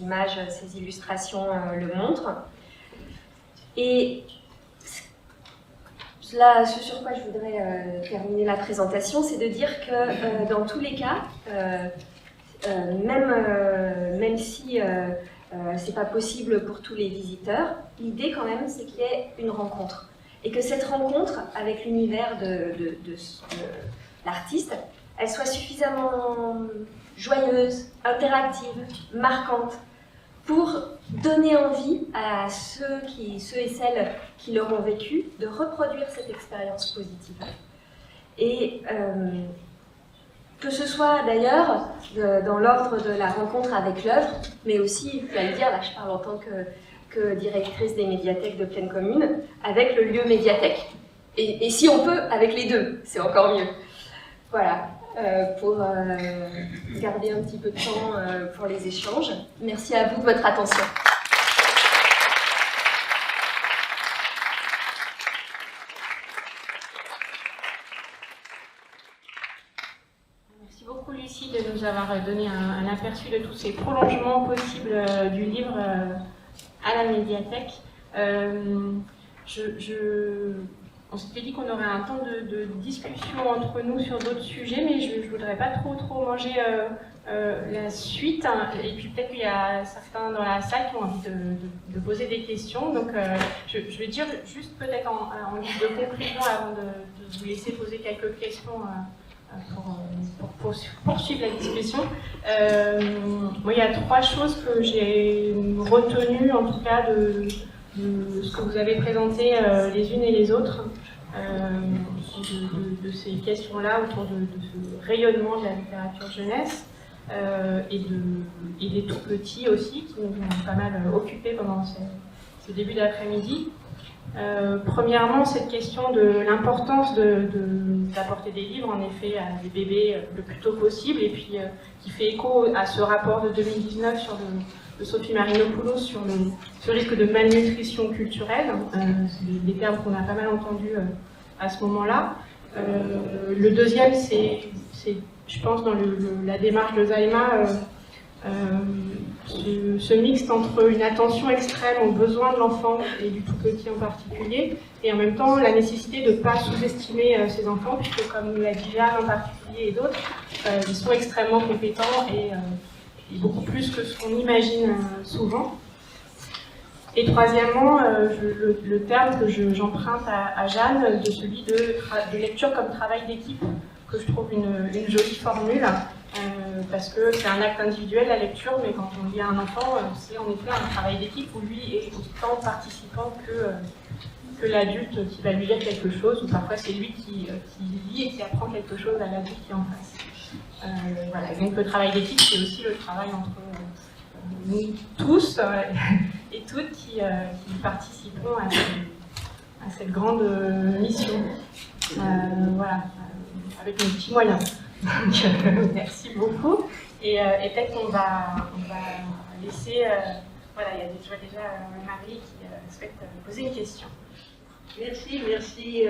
G: images, ces illustrations le montrent. Et là, ce sur quoi je voudrais terminer la présentation, c'est de dire que dans tous les cas, même si c'est pas possible pour tous les visiteurs, l'idée quand même, c'est qu'il y ait une rencontre. Et que cette rencontre avec l'univers de l'artiste, elle soit suffisamment joyeuse, interactive, marquante, pour donner envie à ceux et celles qui l'auront vécu de reproduire cette expérience positive. Et que ce soit d'ailleurs dans l'ordre de la rencontre avec l'œuvre, mais aussi, il faut le dire, là je parle en tant que directrice des médiathèques de Plaine Commune, avec le lieu médiathèque. Et si on peut, avec les deux, c'est encore mieux. Voilà, pour garder un petit peu de temps pour les échanges. Merci à vous de votre attention.
A: Merci beaucoup Lucie de nous avoir donné un aperçu de tous ces prolongements possibles du livre à la médiathèque. On s'était dit qu'on aurait un temps de discussion entre nous sur d'autres sujets, mais je ne voudrais pas trop manger la suite. Et puis peut-être qu'il y a certains dans la salle qui ont envie de poser des questions. Donc je vais dire juste peut-être en guise de conclusion avant de vous laisser poser quelques questions pour poursuivre la discussion. Il y a 3 choses que j'ai retenues, en tout cas, de ce que vous avez présenté les unes et les autres, de ces questions-là autour de ce rayonnement de la littérature jeunesse et des tout petits aussi, qui nous ont pas mal occupés pendant ce début d'après-midi. Premièrement, cette question de l'importance d'apporter des livres, en effet, à des bébés le plus tôt possible, et puis qui fait écho à ce rapport de 2019 de Sophie Marinopoulos sur le risque de malnutrition culturelle. C'est des termes qu'on a pas mal entendus à ce moment-là. Le deuxième, c'est, je pense, dans la démarche de Zaïma, ce mixte entre une attention extrême aux besoins de l'enfant et du tout petit en particulier, et en même temps la nécessité de ne pas sous-estimer ces enfants, puisque comme l'a dit Jeanne en particulier et d'autres, ils sont extrêmement compétents et beaucoup plus que ce qu'on imagine souvent. Et troisièmement, le terme que j'emprunte à Jeanne, de celui de lecture comme travail d'équipe, que je trouve une jolie formule. Parce que c'est un acte individuel, la lecture, mais quand on lit à un enfant, c'est en effet un travail d'équipe où lui est autant participant que l'adulte qui va lui lire quelque chose, ou parfois c'est lui qui lit et qui apprend quelque chose à l'adulte qui est en face. Voilà. Donc le travail d'équipe, c'est aussi le travail entre nous tous et toutes qui participons à cette grande mission. Voilà, avec nos petits moyens. Donc, merci beaucoup. Et peut-être qu'on va laisser. Voilà, il y a déjà Marie qui souhaite poser une question.
H: Merci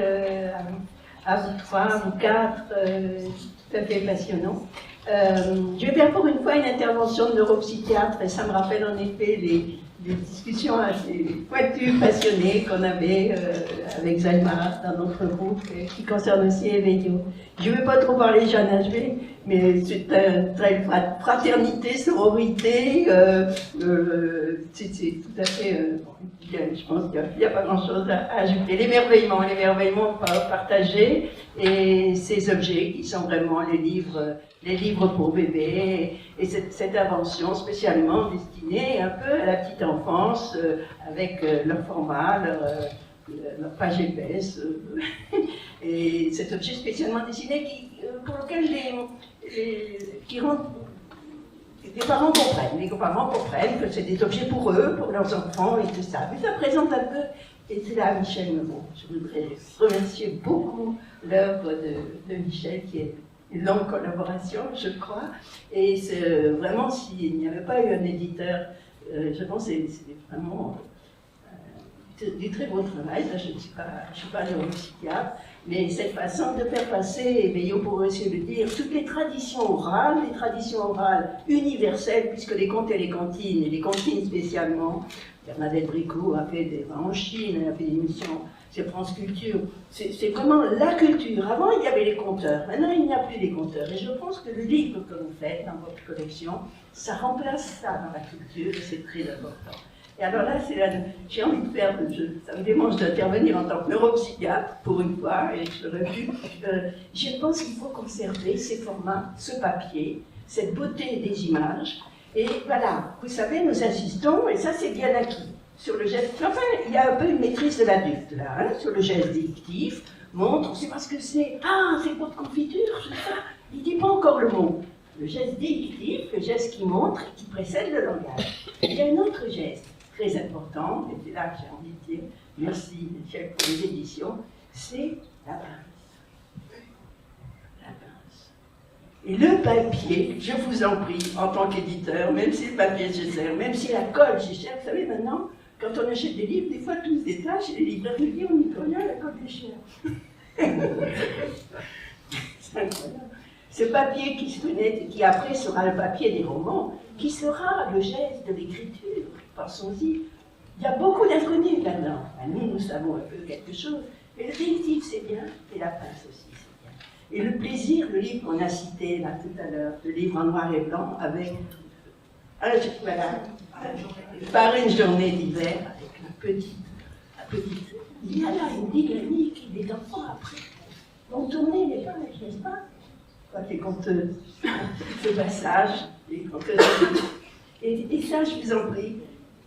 H: à vous trois, à vous quatre, tout à fait passionnant. Je vais faire pour une fois une intervention de neuropsychiatre, et ça me rappelle en effet les discussions assez pointues, passionnées qu'on avait avec Zaïma dans notre groupe, qui concerne aussi Éveillot. Je ne vais pas trop parler Jeanne Hv, mais c'est un trait de fraternité, sororité, c'est tout à fait, je pense qu'il n'y a pas grand-chose à ajouter. L'émerveillement partagé, et ces objets qui sont vraiment les livres pour bébés, et cette invention spécialement destinée un peu à la petite enfance, avec leur format, leur page épaisse, et cet objet spécialement dessiné pour lequel les parents comprennent que c'est des objets pour eux, pour leurs enfants et tout ça. Mais ça présente un peu, et c'est là Michel Meveau. Je voudrais remercier beaucoup l'œuvre de Michel, qui est une longue collaboration, je crois. Et vraiment, s'il n'y avait pas eu un éditeur, je pense que c'est vraiment du très beau travail. Là, je ne suis pas neuropsychiatre, mais cette façon de faire passer, et Veillot pourrait aussi le dire, toutes les traditions orales universelles, puisque les contes et les comptines spécialement, Bernadette Bricot a fait des en Chine, elle a fait des émissions sur France Culture, c'est vraiment la culture. Avant, il y avait les conteurs, maintenant il n'y a plus les conteurs. Et je pense que le livre que vous faites dans votre collection, ça remplace ça dans la culture, et c'est très important. Et alors là, j'ai envie de faire, ça me démange d'intervenir en tant que neuropsychiatre, pour une fois, et je l'aurais vu. Je pense qu'il faut conserver ces formats, ce papier, cette beauté des images. Et voilà, vous savez, nous insistons, et ça c'est bien acquis, sur le geste. Enfin, il y a un peu une maîtrise de l'adulte là, hein, sur le geste dictif, montre, c'est parce que c'est. Ah, c'est pot de confiture, je sais pas. Il ne dit pas encore le mot. Le geste dictif, le geste qui montre et qui précède le langage. Il y a un autre geste très important, et c'est là que j'ai envie de dire merci Michel pour les éditions, c'est la pince. La pince. Et le papier, je vous en prie, en tant qu'éditeur, même si le papier est cher, même si la colle est chère, vous savez maintenant, quand on achète des livres, des fois tout se détache, et les libraires nous disent on n'y peut rien, la colle est chère. C'est incroyable. Ce papier qui se tenait, qui après sera le papier des romans, qui sera le geste de l'écriture, pensons-y. Il y a beaucoup d'inconnus là-dedans. Nous savons un peu quelque chose. Mais le dictif, c'est bien, et la pince aussi, c'est bien. Et le plaisir, le livre qu'on a cité là tout à l'heure, le livre en noir et blanc, avec, voilà, par une journée d'hiver, avec la petite. Il y a là une dynamique, et les enfants après vont tourner les pages, n'est-ce pas? Les conteuses, ce passage, les conteuses. Et ça, je vous en prie,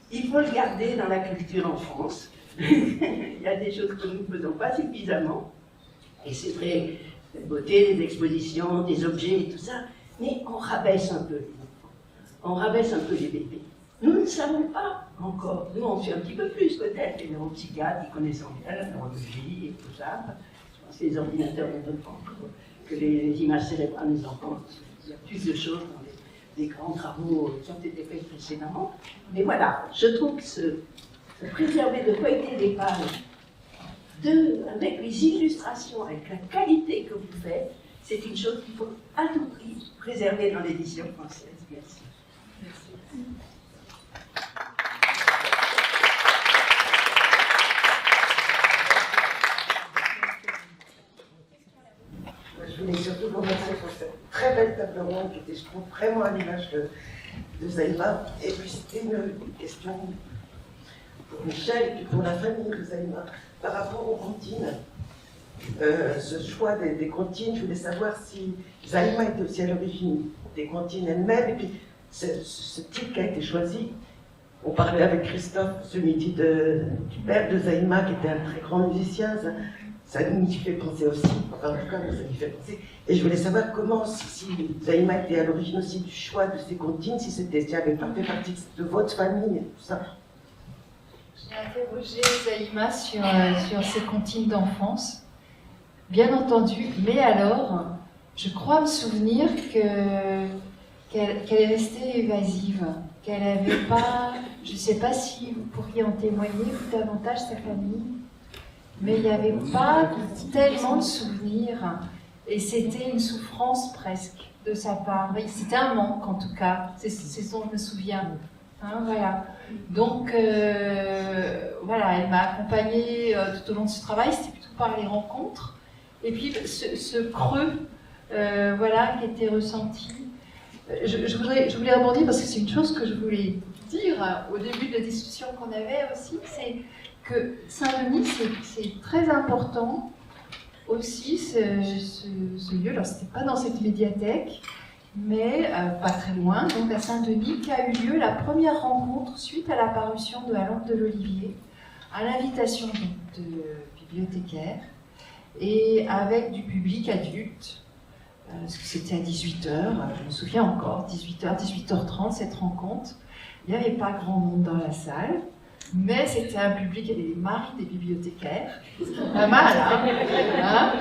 H: il faut le garder dans la culture en France. Il y a des choses que nous ne faisons pas suffisamment. Et c'est vrai, la beauté des expositions, des objets et tout ça. Mais on rabaisse un peu les enfants. On rabaisse un peu les bébés. Nous ne savons pas encore. Nous, on sait un petit peu plus peut-être. Les neuropsychiatres, ils connaissent bien la neurologie et tout ça. Je pense que les ordinateurs ne donnent pas encore que les images cérébrales des enfants. Il y a plus de choses dans les grands travaux qui ont été faits précédemment. Mais voilà, je trouve que se préserver de feuilleter des pages avec les illustrations, avec la qualité que vous faites, c'est une chose qu'il faut à tout prix préserver dans l'édition française. Merci.
I: Je voulais surtout vous remercier pour cette très belle table ronde qui était, je trouve, vraiment à l'image de Zaïma. Et puis c'était une question pour Michel et puis pour la famille de Zaïma par rapport aux comptines. Ce choix des comptines, je voulais savoir si Zaïma était aussi à l'origine des comptines elle-même, et puis ce titre qui a été choisi. On parlait avec Christophe ce midi du père de Zaïma, qui était un très grand musicien. Ça nous fait penser aussi, enfin en tout cas, ça nous fait penser. Et je voulais savoir comment, si Zaïma était à l'origine aussi du choix de ces comptines, si elle avait fait partie de votre famille, tout ça.
B: J'ai interrogé Zaïma sur ses comptines d'enfance, bien entendu, mais alors, je crois me souvenir qu'elle est restée évasive, qu'elle n'avait pas, je ne sais pas si vous pourriez en témoigner, vous davantage sa famille, mais il n'y avait pas tellement de souvenirs, et c'était une souffrance presque de sa part. C'était un manque en tout cas, c'est ce dont je me souviens. Hein, voilà. Donc, voilà, elle m'a accompagnée tout au long de ce travail, c'était plutôt par les rencontres. Et puis, ce creux, voilà, qui était ressenti. Je voulais rebondir parce que c'est une chose que je voulais dire au début de la discussion qu'on avait aussi, c'est que Saint-Denis, c'est très important aussi, ce lieu. Alors, c'était pas dans cette médiathèque, mais pas très loin, donc à Saint-Denis, qu'a eu lieu la première rencontre suite à la parution de La lampe de l'Olivier, à l'invitation de bibliothécaires, et avec du public adulte, parce que c'était à 18h, je me souviens encore, 18h, 18h30, cette rencontre. Il n'y avait pas grand monde dans la salle, mais c'était un public, il y avait des maris des bibliothécaires, pas mal, hein,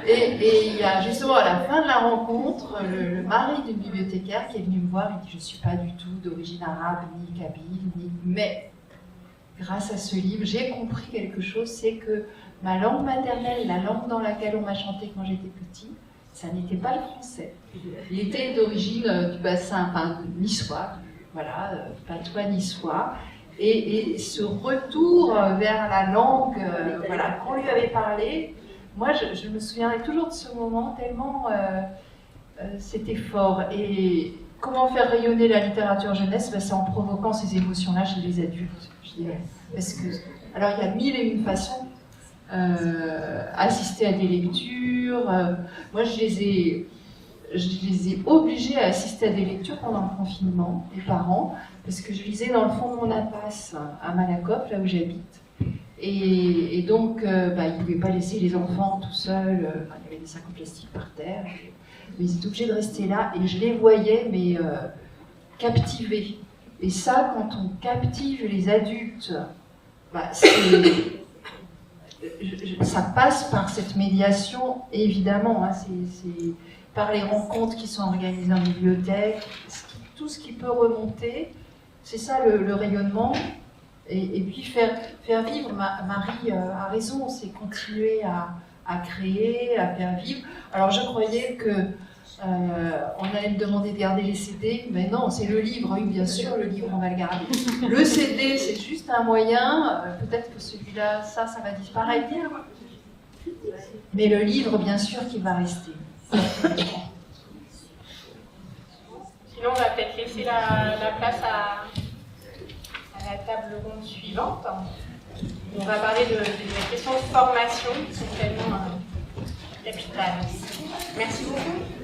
B: et il y a justement à la fin de la rencontre, le mari d'une bibliothécaire qui est venu me voir, il dit « Je ne suis pas du tout d'origine arabe, ni kabyle, mais grâce à ce livre, j'ai compris quelque chose, c'est que ma langue maternelle, la langue dans laquelle on m'a chanté quand j'étais petit, ça n'était pas le français. Il était d'origine du bassin, enfin niçois, voilà, patois niçois. Et ce retour vers la langue voilà, qu'on lui avait parlé, moi je me souviendrai toujours de ce moment tellement c'était fort. Et comment faire rayonner la littérature jeunesse, ben, c'est en provoquant ces émotions-là chez les adultes, je dirais. Parce que, alors il y a 1001 façons. Assister à des lectures. Moi, je les ai obligés à assister à des lectures pendant le confinement, les parents, parce que je lisais dans le fond de mon impasse à Malakoff, là où j'habite. Et donc, ils ne pouvaient pas laisser les enfants tout seuls. Il y avait des sacs en plastique par terre. Mais ils étaient obligés de rester là. Et je les voyais, mais captivés. Et ça, quand on captive les adultes, ça passe par cette médiation, évidemment, hein, c'est par les rencontres qui sont organisées en bibliothèque, tout ce qui peut remonter, c'est ça le rayonnement, et puis faire vivre, Marie a raison, c'est continuer à créer, à faire vivre. Alors je croyais que on allait me demander de garder les CD, mais non, c'est le livre, oui bien sûr, le livre on va le garder. Le CD c'est juste un moyen, peut-être que celui-là, ça va disparaître, mais le livre bien sûr qui va rester.
A: Sinon on va peut-être laisser la place à la table ronde suivante. On va parler de la question de formation, qui est tellement capitale. Merci beaucoup.